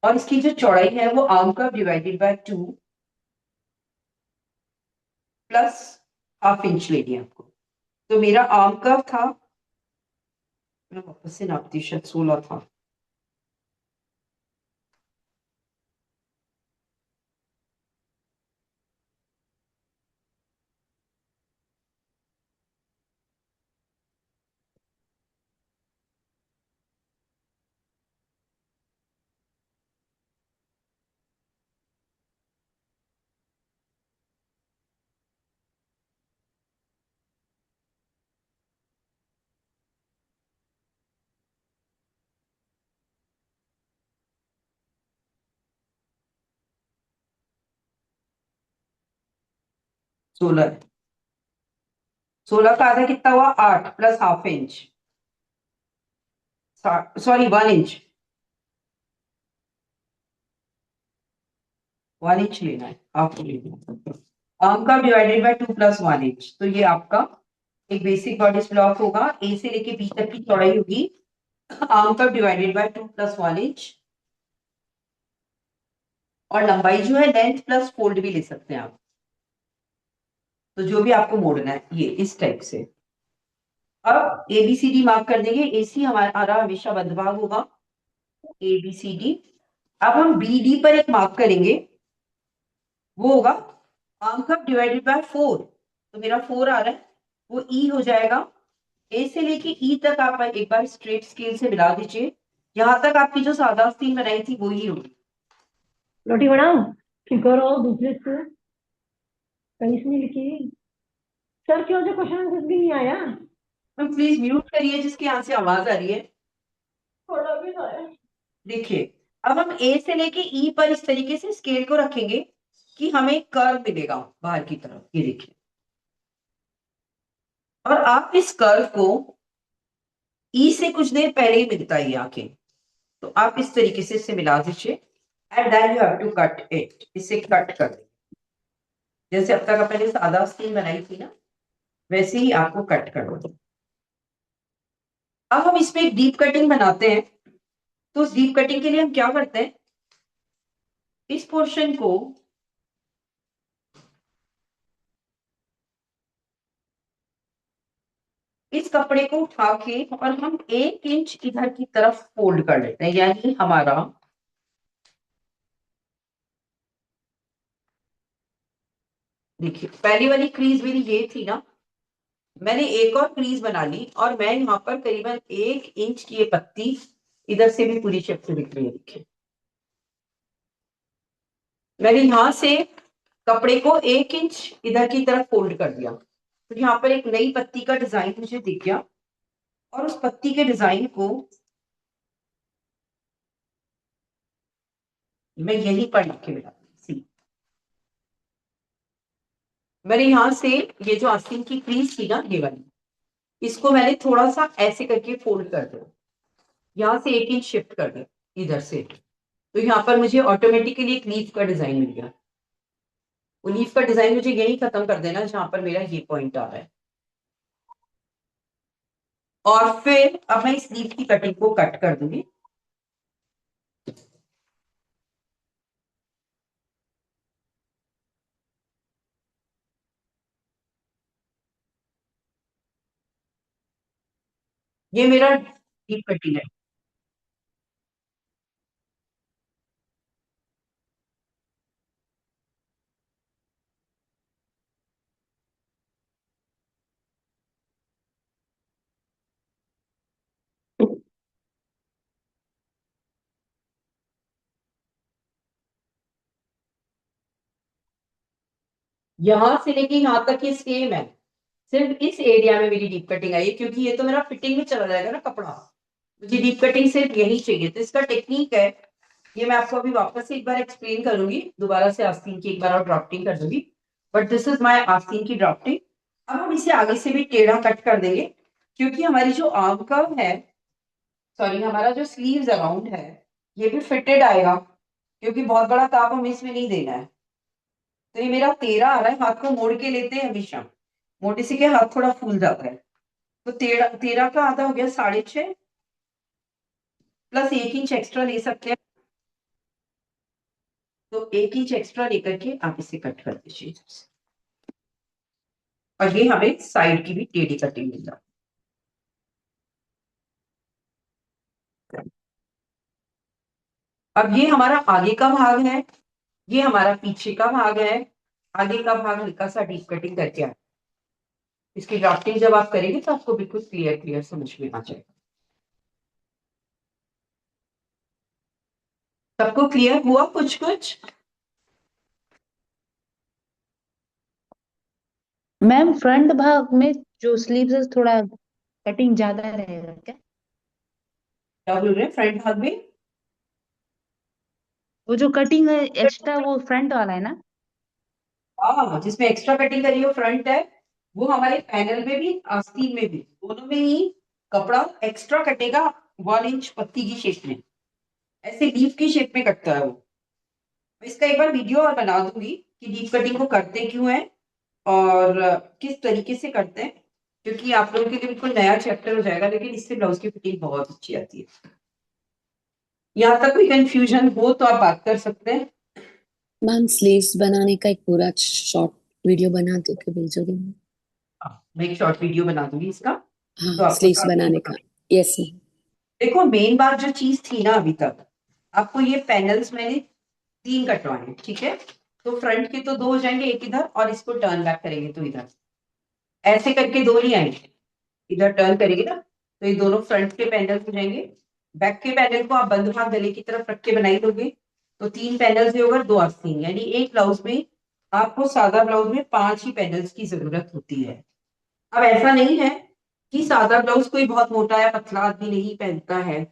और इसकी जो चौड़ाई है वो arm curve divided by 2 plus half inch लेनी है आपको। तो मेरा आर्म कर्व था, मैं वापस से नापती, शायद 16 था। सोलह 16 का आधा कितना हुआ? 8 plus half inch, sorry 1 inch, 1 inch लेना है, हाफ लेना है। Arm curve divided by 2 plus 1 inch, तो ये आपका एक बेसिक बॉडी ब्लॉक होगा। ए से लेके बी तक की चौड़ाई होगी arm curve divided by 2 plus 1 inch. और लंबाई जो है लेंथ प्लस फोल्ड भी ले सकते हैं आप, तो जो भी आपको मोड़ना है ये इस टाइप से। अब ABCD मार्क कर देंगे। AC हमारा हमेशा बंद भाग होगा, ABCD। अब हम BD पर एक मार्क करेंगे, वो होगा आर्म कप डिवाइडेड बाय 4। तो मेरा 4 आ रहा है, वो E हो जाएगा। A से लेके E तक आप एक बार स्ट्रेट स्केल से मिला दीजिए, यहां तक आपकी जो सादा आस्तीन बनाई थी वो ही होगी। रोटी बनाओ, फिगर और दूसरे से कहीं से नहीं लिखी। सर क्यों जो क्वेश्चन आंसर भी नहीं आया? मैम प्लीज म्यूट करिए जिसके यहाँ से आवाज आ रही है। थोड़ा भी ना आया। देखिए, अब हम A से लेके E पर इस तरीके से स्केल को रखेंगे कि हमें कर्व मिलेगा बाहर की तरफ, ये देखिए। और आप इस कर्व को E से कुछ देर पहले ही मिलता है आके, तो आप इस तरीके से इसे मिला दीजिए and then you have to cut it. इसे कट कर दें, जैसे अब तक आपने सादा स्कीन बनाई थी ना, वैसे ही आपको कट कर दो। अब हम इसमें एक डीप कटिंग बनाते हैं। तो उस डीप कटिंग के लिए हम क्या करते हैं, इस पोर्शन को इस कपड़े को उठा के और हम 1 इंच इधर की तरफ फोल्ड कर लेते हैं, यानी हमारा देखिए पहली वाली क्रीज मेरी ये थी ना, मैंने एक और क्रीज बना ली और मैं यहाँ पर करीबन 1 इंच की ये पत्ती इधर से भी पूरी शेप से दिख रही है। देखिए मैंने यहां से कपड़े को 1 इंच इधर की तरफ फोल्ड कर दिया, तो यहाँ पर एक नई पत्ती का डिजाइन मुझे दिख गया। और उस पत्ती के डिजाइन को मैं यहीं पर लिख के मिला सी। मैंने यहां से ये जो आस्तीन की क्रीज थी ना, ये वाली, इसको मैंने थोड़ा सा ऐसे करके फोल्ड कर दिया, यहां से 1 इंच शिफ्ट कर दिया इधर से, तो यहाँ पर मुझे ऑटोमेटिकली एक लीफ का डिजाइन मिल गया। वो लीफ का डिजाइन मुझे यही खत्म कर देना जहां पर मेरा ये पॉइंट आ रहा है। और फिर अब मैं इस लीफ की कटिंग को कट कर दूंगी। ये मेरा डीप कटिंग है। यहां से लेके यहां तक ये सेम है, सिर्फ इस एरिया में मेरी डीप कटिंग आई है, क्योंकि ये तो मेरा फिटिंग में चला जाएगा ना कपड़ा, मुझे डीप कटिंग सिर्फ यही चाहिए। तो इसका टेक्निक है, ये मैं आपको अभी वापस से एक बार एक्सप्लेन करूंगी, दोबारा से आस्तीन की एक बार और ड्राफ्टिंग कर दूंगी, बट दिस इज माय आस्तीन की ड्राफ्टिंग। अब हम इसे आगे से भी टेढ़ा कट कर देंगे, क्योंकि हमारी जो आर्म कर्व है, सॉरी हमारा जो स्लीव्स अराउंड है, ये भी फिटेड आएगा, क्योंकि बहुत बड़ा ताप हमें इसमें नहीं देना है। तो ये मेरा 13 आ रहा है, हाथ को मोड़ के लेते हैं हमेशा, मोटे से क्या हाथ थोड़ा फूल जाता है। तो 13 का आधा हो गया 6.5, प्लस 1 इंच एक्स्ट्रा ले सकते हैं, तो 1 इंच एक्स्ट्रा लेकर के आप इसे कट कर दीजिए। और ये हमें साइड की भी टेढ़ी कटिंग मिल जाती है। अब ये हमारा आगे का भाग है, ये हमारा पीछे का भाग है। आगे का भाग हल्का सा डीप कटिंग करके आए, इसकी ड्राफ्टिंग जब आप करेंगे तो आपको बिल्कुल क्लियर क्लियर समझ में आ जाएगा। सबको क्लियर हुआ कुछ कुछ? मैम फ्रंट भाग में जो स्लीव्स है थोड़ा कटिंग ज्यादा रहेगा क्या? क्या बोल रहे हैं फ्रंट भाग में? वो जो कटिंग है एक्स्ट्रा वो फ्रंट वाला है ना? हाँ, जिसमें एक्स्ट्रा कटिंग करी है वो फ्रंट है, वो हमारे पैनल में भी आस्तीन में भी दोनों में ही कपड़ा एक्स्ट्रा कटेगा 1 इंच पत्ती की शेप में, ऐसे लीफ की शेप में कटता है वो। मैं इसका एक बार वीडियो और बना दूंगी कि लीफ कटिंग को करते क्यों है और किस तरीके से करते हैं, क्योंकि आप लोगों के लिए बिल्कुल नया चैप्टर हो जाएगा, लेकिन इससे ब्लाउज की फिटिंग बहुत अच्छी आती है। यहाँ तक कोई कंफ्यूजन हो तो आप बात कर सकते हैं। मैम स्लीव्स बनाने का एक पूरा शॉर्ट वीडियो बना के भेजोगे? मैं एक शॉर्ट वीडियो बना दूंगी इसका, तो हाँ आपको स्लीव्स बनाने का। Yes ma'am. देखो मेन बात जो चीज थी ना अभी तक, आपको ये पैनल्स मैंने 3 कटवाने हैं, ठीक है। तो फ्रंट के तो 2 हो जाएंगे, एक इधर, और इसको टर्न बैक करेंगे तो इधर, ऐसे करके 2 नहीं आएंगे। इधर टर्न करेंगे ना तो ये दोनों फ्रंट के पैनल्स हो जाएंगे। बैक के पैनल को आप बंद भाग गले की तरफ रख के बनाई दोगे तो 3 पैनल्स होगा, 2 आस्तीन, यानी एक ब्लाउज में आपको सादा ब्लाउज में 5 ही पैनल्स की जरूरत होती है। अब ऐसा नहीं है कि सादा ब्लाउज कोई बहुत मोटा या पतला आदमी नहीं पहनता है।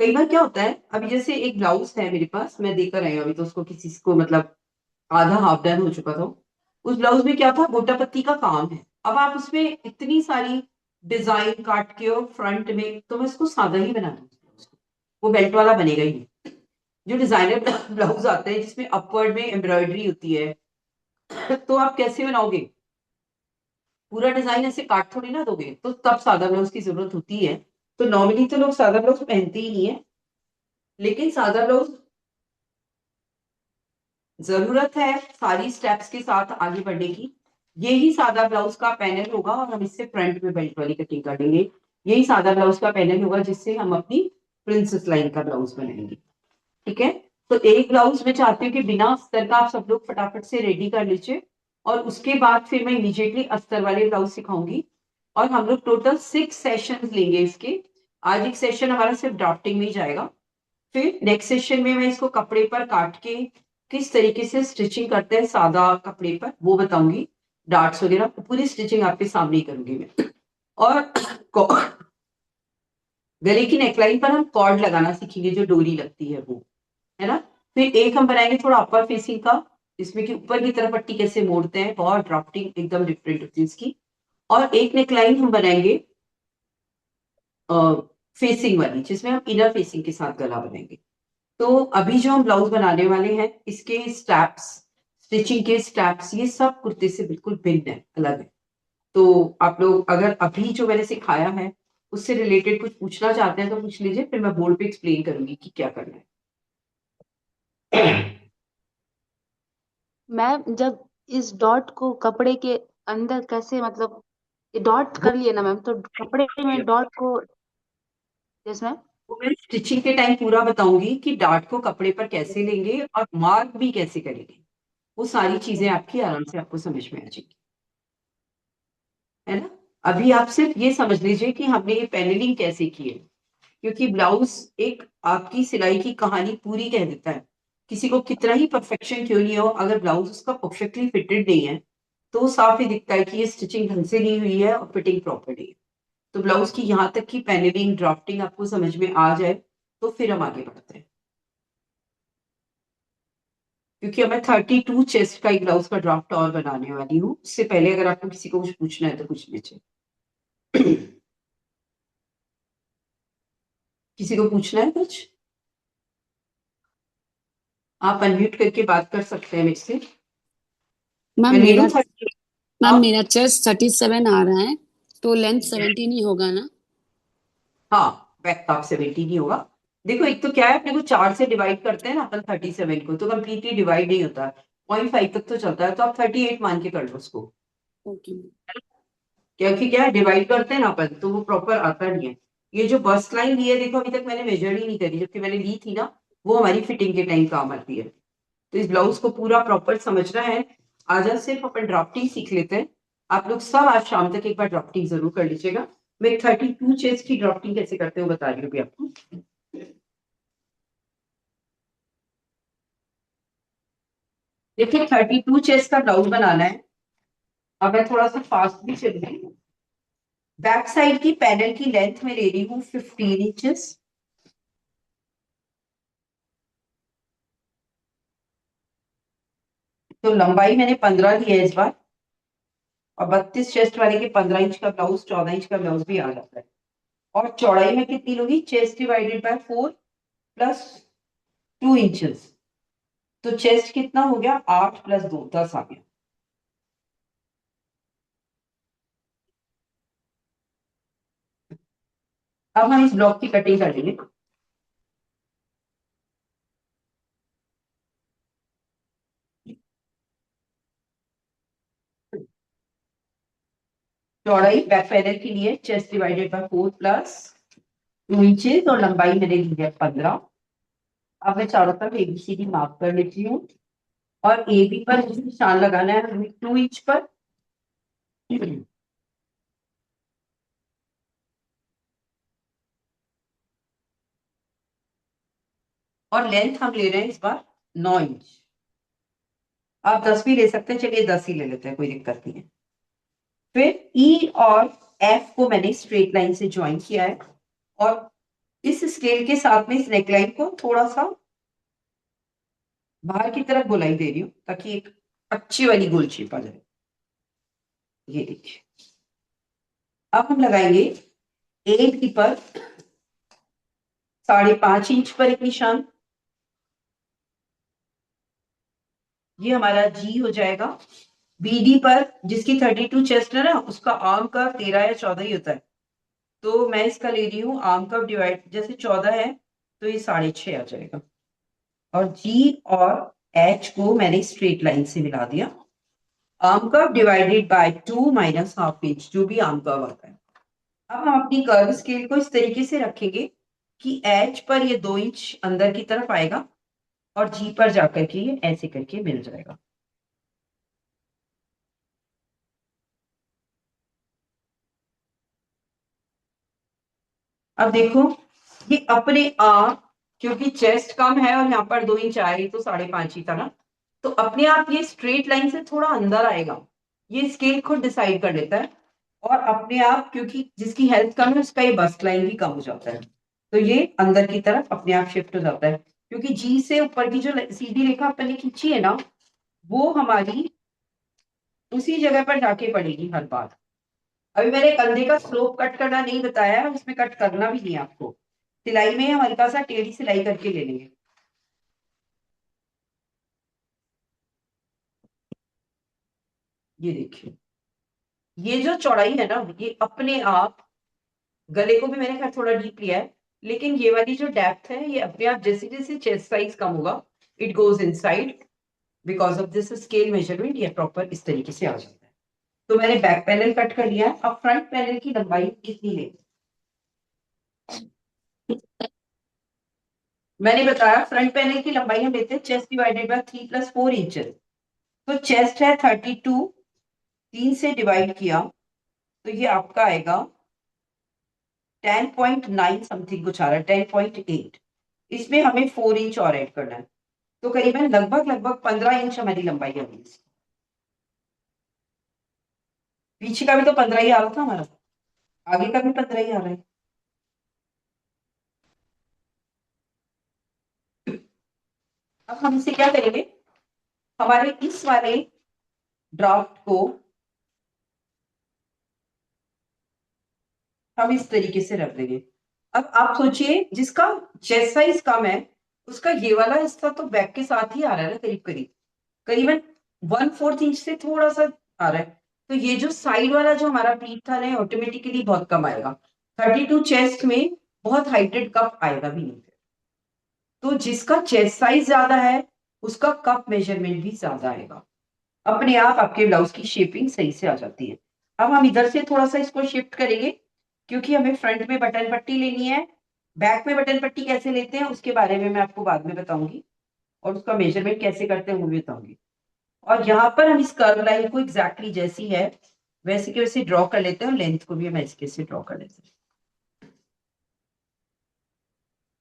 कई बार क्या होता है, अभी जैसे एक ब्लाउज है मेरे पास, मैं देकर आई हूँ अभी, तो उसको किसी को मतलब आधा हाफ डन हो चुका था। उस ब्लाउज में क्या था, गोटा पत्ती का काम है। अब आप उसमें इतनी सारी डिजाइन काट के और फ्रंट में, तो मैं इसको सादा ही बना दूंगी, वो बेल्ट वाला बनेगा ही नहीं। जो डिजाइनर ब्लाउज आते हैं जिसमें अपवर्ड में एम्ब्रॉयडरी होती है, तो आप कैसे बनाओगे, पूरा डिजाइन ऐसे काट थोड़ी ना दोगे, तो तब सादा ब्लाउज की जरूरत होती है। तो नॉर्मली तो लोग सादा ब्लाउज पहनते ही नहीं है, लेकिन सादा ब्लाउज जरूरत है सारी स्टेप्स के साथ आगे बढ़ने की। यही सादा ब्लाउज का पैनल होगा और हम इससे फ्रंट में बेल्ट वाली कटिंग काटेंगे। यही सादा ब्लाउज का पैनल होगा जिससे हम अपनी प्रिंसेस लाइन का ब्लाउज बनाएंगे, ठीक है। तो एक ब्लाउज में चाहती हूँ कि बिना अस्तर का आप सब लोग फटाफट से रेडी कर लीजिए, और उसके बाद फिर मैं इमीडिएटली अस्तर वाले ब्लाउज सिखाऊंगी। और हम लोग टोटल 6 सेशंस लेंगे इसके। आज एक सेशन हमारा सिर्फ ड्राफ्टिंग में ही जाएगा, फिर नेक्स्ट सेशन में मैं इसको कपड़े पर काट के किस तरीके से स्टिचिंग करते हैं सादा कपड़े पर वो बताऊंगी। डार्ट्स वगैरह पूरी स्टिचिंग आपके सामने ही करूंगी मैं। और गले की नेकलाइन पर हम कॉर्ड लगाना सीखेंगे, जो डोरी लगती है वो, है ना। फिर एक हम बनाएंगे थोड़ा अपर फेसिंग का, जिसमें कि ऊपर की तरफ पट्टी कैसे मोड़ते हैं, बहुत ड्राफ्टिंग एकदम डिफरेंट होती है इसकी। और एक नेकलाइन हम बनाएंगे फेसिंग वाली, जिसमें हम इनर फेसिंग के साथ गला बनाएंगे। तो अभी जो हम ब्लाउज बनाने वाले हैं, इसके स्टेप्स, स्टिचिंग के स्टेप्स, ये सब कुर्ते से बिल्कुल भिन्न है, अलग है। तो आप लोग अगर अभी जो मैंने सिखाया है उससे रिलेटेड कुछ पूछना चाहते हैं तो पूछ लीजिए, फिर मैं बोर्ड पे एक्सप्लेन करूंगी कि क्या करना है। मैम जब इस डॉट को कपड़े के अंदर कैसे, मतलब डॉट कर लिए ना मैम, तो कपड़े में डॉट को, यस मैम। वो मैं स्टिचिंग के टाइम पूरा बताऊंगी कि डार्ट को कपड़े पर कैसे लेंगे और मार्क भी कैसे करेंगे। वो सारी चीजें आपकी आराम से आपको समझ में आ जाएगी, है ना। अभी आप सिर्फ ये समझ लीजिए कि हमने ये पैनलिंग कैसे की है, क्योंकि ब्लाउज एक आपकी सिलाई की कहानी पूरी कह देता है। किसी को कितना ही परफेक्शन क्यों नहीं हो, अगर ब्लाउज उसका परफेक्टली फिटेड नहीं है तो साफ ही दिखता है कि ये स्टिचिंग ढंग से नहीं हुई है और फिटिंग प्रॉपर नहीं है। तो ब्लाउज की यहाँ तक की पैनलिंग ड्राफ्टिंग आपको समझ में आ जाए तो फिर हम आगे बढ़ते हैं। क्योंकि अब मैं 32 चेस्ट का एक ब्लाउज का ड्राफ्ट और बनाने वाली हूँ, उससे पहले अगर आपको किसी को कुछ पूछना है तो पूछ लीजिए। किसी को पूछना है कुछ, आप अनम्यूट करके बात कर सकते हैं मेरे से। मैम मैं ले लूँ मेरा 30? मैम आप, मेरा चेस्ट 37 आ रहा है, तो लेंथ 17 ही होगा ना? हाँ, बैक का आप 70 नहीं होगा। देखो एक तो क्या है, अपने को 4 से डिवाइड करते हैं ना अपन 37 को, तो कंप्लीटली डिवाइड नहीं होता, 0.5 तक तो चलता है, तो आप 38 मान के कर लो उसको। ओके। क्योंकि क्या है, डिवाइड करते हैं ना अपन तो वो प्रॉपर आता नहीं है। ये जो बस्ट लाइन ली है देखो, अभी तक मैंने मेजर ही नहीं करी, जबकि मैंने ली थी ना, वो हमारी फिटिंग के टाइम काम आती है। तो इस ब्लाउज को पूरा प्रॉपर समझना है। आज सिर्फ अपन ड्राफ्टिंग सीख लेते हैं। आप लोग सब आज शाम तक एक बार ड्राफ्टिंग जरूर कर लीजिएगा। मैं 32 चेस्ट की ड्राफ्टिंग कैसे करते हो बता रही हूँ अभी आपको। देखिए 32 चेस्ट का ब्लाउज बनाना है। अब मैं थोड़ा सा फास्ट भी चल रही हूँ। बैक साइड की पैनल की लेंथ में ले रही हूँ 15 इंचेस। तो लंबाई मैंने 15 ली है इस बार, और 32 चेस्ट वाले के 15 इंच का ब्लाउज 14 इंच का ब्लाउज भी आ जाता है। और चौड़ाई में कितनी लूंगी, chest divided bye 4 plus 2 inches. तो चेस्ट कितना हो गया, 8 प्लस 2 10 आ गया। अब हम इस ब्लॉक की कटिंग कर लेंगे। चौड़ाई बैक पैनल के लिए chest divided bye 4 plus 2 inches और लंबाई मैंने ली है 15। अब मैं चारों तरफ ABCD मार्क कर लेती हूँ और AB पर मुझे निशान लगाना है हमें 2 इंच पर। और लेंथ हम ले रहे हैं इस बार 9 इंच। आप 10 भी ले सकते हैं, चलिए 10 ही ले लेते हैं, कोई दिक्कत नहीं है। फिर E और F को मैंने स्ट्रेट लाइन से ज्वाइन किया है और इस स्केल के साथ में इस नेकलाइन को थोड़ा सा बाहर की तरफ गोलाई दे रही हूँ ताकि एक अच्छी वाली गोल शेप आ जाए। ये देखिए, अब हम लगाएंगे 8 पर 5.5 इंच पर एक निशान। ये हमारा G हो जाएगा। BD पर जिसकी 32 चेस्ट है ना, उसका आर्म का 13 या 14 ही होता है, तो मैं इसका ले रही हूँ आर्म कर्व डिवाइड, जैसे 14 है तो ये 6.5 आ जाएगा। और G और H को मैंने स्ट्रेट लाइन से मिला दिया। Arm curve divided by 2 minus half inch, जो भी आर्म कर्व आता है। अब हम अपनी कर्व स्केल को इस तरीके से रखेंगे कि H पर ये 2 इंच अंदर की तरफ आएगा और G पर जाकर के ये ऐसे करके मिल जाएगा। अब देखो, ये अपने आप, क्योंकि चेस्ट कम है और यहाँ पर 2 इंच आए तो 5.5 ही था ना, तो अपने आप ये स्ट्रेट लाइन से थोड़ा अंदर आएगा। ये स्केल खुद डिसाइड कर लेता है और अपने आप, क्योंकि जिसकी हेल्थ कम है उसका ये बस्ट लाइन भी कम हो जाता है, तो ये अंदर की तरफ अपने आप शिफ्ट हो जाता है। क्योंकि जी से ऊपर की जो सीधी रेखा अपन ने खींची है ना, वो हमारी उसी जगह पर जाके पड़ेगी हर बार। अभी मैंने कंधे का स्लोप कट करना नहीं बताया है, उसमें कट करना भी नहीं है आपको। सिलाई में हम हल्का सा टेढ़ी सिलाई करके ले लेंगे। ये देखिए, ये जो चौड़ाई है ना, ये अपने आप, गले को भी मैंने खैर थोड़ा डीप लिया है, लेकिन ये वाली जो डेप्थ है ये अपने आप जैसे जैसे चेस्ट साइज कम होगा, it goes inside because of this scale measurement, ये प्रॉपर इस तरीके से आ जाता है। तो मैंने बैक पैनल कट कर लिया है। अब फ्रंट पैनल की लंबाई कितनी लेंगे? मैंने बताया फ्रंट पैनल की लंबाई हम लेते हैं chest divided by 3 plus 4 inches. तो चेस्ट है 32, 3 से डिवाइड किया तो ये आपका आएगा 10.9 समथिंग कुछ आ रहा है, 10.8। इसमें हमें 4 इंच और ऐड करना है, तो करीबन लगभग 15 इंच हमारी लंबाई है। पीछे का भी तो 15 ही आ रहा था हमारा, आगे का भी 15 ही आ रहा है। अब हम इसे क्या करेंगे, हमारे इस वाले ड्राफ्ट को हम इस तरीके से रख देंगे। अब आप सोचिए, जिसका चेस्ट साइज कम है उसका ये वाला हिस्सा तो बैक के साथ ही आ रहा है ना, करीबन 1/4 इंच से थोड़ा सा आ रहा है, तो ये जो साइड वाला जो हमारा प्लीट था ना, ऑटोमेटिकली बहुत कम आएगा। 32 चेस्ट में बहुत हाइटेड कप आएगा भी नहीं। तो जिसका चेस्ट साइज ज्यादा है उसका कप मेजरमेंट भी ज्यादा आएगा। अपने आप आपके ब्लाउज की शेपिंग सही से आ जाती है। अब हम इधर से थोड़ा सा इसको शिफ्ट करेंगे, क्योंकि हमें फ्रंट में बटन पट्टी लेनी है। बैक में बटन पट्टी कैसे लेते हैं उसके बारे में मैं आपको बाद में बताऊंगी, और उसका मेजरमेंट कैसे करते हैं वो भी बताऊंगी। और यहाँ पर हम इस कर्व लाइन को एग्जैक्टली जैसी है वैसे के वैसे ड्रॉ कर लेते हैं, और लेंथ को भी हम ऐसे कैसे ड्रॉ कर लेते हैं।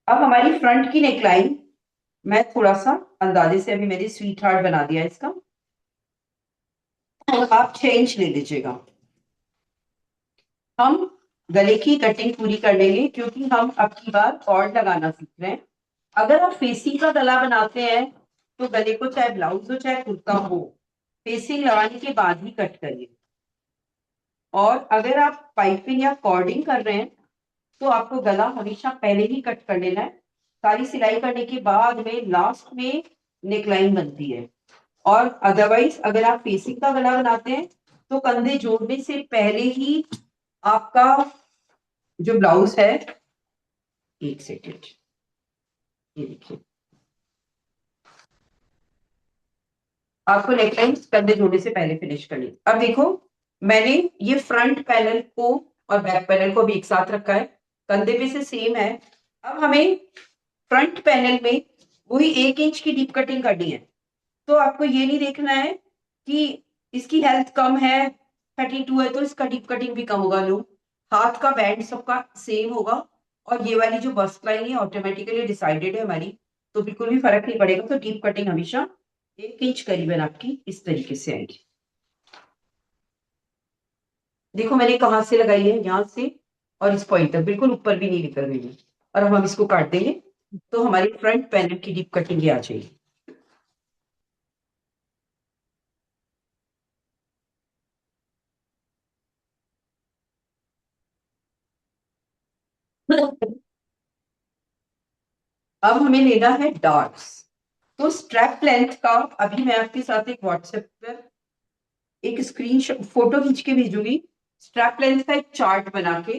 अब हमारी फ्रंट की नेकलाइन मैं थोड़ा सा अंदाजे से, अभी मैंने स्वीट हार्ट बना दिया इसका, और आप 6 इंच ले लीजिएगा। हम गले की कटिंग पूरी कर लेंगे, क्योंकि हम अब की बार कॉर्ड लगाना सीख रहे हैं। अगर आप फेसिंग का गला बनाते हैं तो गले को चाहे ब्लाउज हो चाहे कुर्ता हो, फेसिंग लगाने के बाद ही कट करिए। और अगर आप पाइपिंग या कॉर्डिंग कर रहे हैं तो आपको गला हमेशा पहले ही कट कर लेना है। सारी सिलाई करने के बाद में लास्ट में नेकलाइन बनती है। और अदरवाइज अगर आप फेसिंग का गला बनाते हैं तो कंधे जोड़ने से पहले ही आपका जो ब्लाउज है, एक सेकेंड, ये देखिए, आपको नेकलाइन कंधे जोड़ने से पहले फिनिश करनी। अब देखो, मैंने ये फ्रंट पैनल को और बैक पैनल को भी एक साथ रखा है, कंधे पे से सेम है। अब हमें फ्रंट पैनल में वही 1 इंच की डीप कटिंग करनी है। तो आपको ये नहीं देखना है कि इसकी हेल्थ कम है, 32 है तो इसका डीप कटिंग भी कम होगा। लो, हाथ का बैंड सबका सेम होगा और ये वाली जो बस्ट लाइन है ऑटोमेटिकली डिसाइडेड है हमारी, तो बिल्कुल भी फर्क नहीं पड़ेगा। तो डीप कटिंग हमेशा 1 इंच करीबन आपकी इस तरीके से आएगी। देखो मैंने कहाँ से लगाई है, यहाँ से और इस पॉइंट तक, बिल्कुल ऊपर भी नहीं निकल रही है। और अब हम इसको काट देंगे तो हमारी फ्रंट पैनल की डीप कटिंग ये आ जाएगी। अब हमें लेना है डार्ट्स। तो स्ट्रैप लेंथ का अभी मैं आपके साथ एक व्हाट्सएप पर एक स्क्रीन फोटो खींच के भेजूंगी। स्ट्रैप लेंथ का एक चार्ट बना के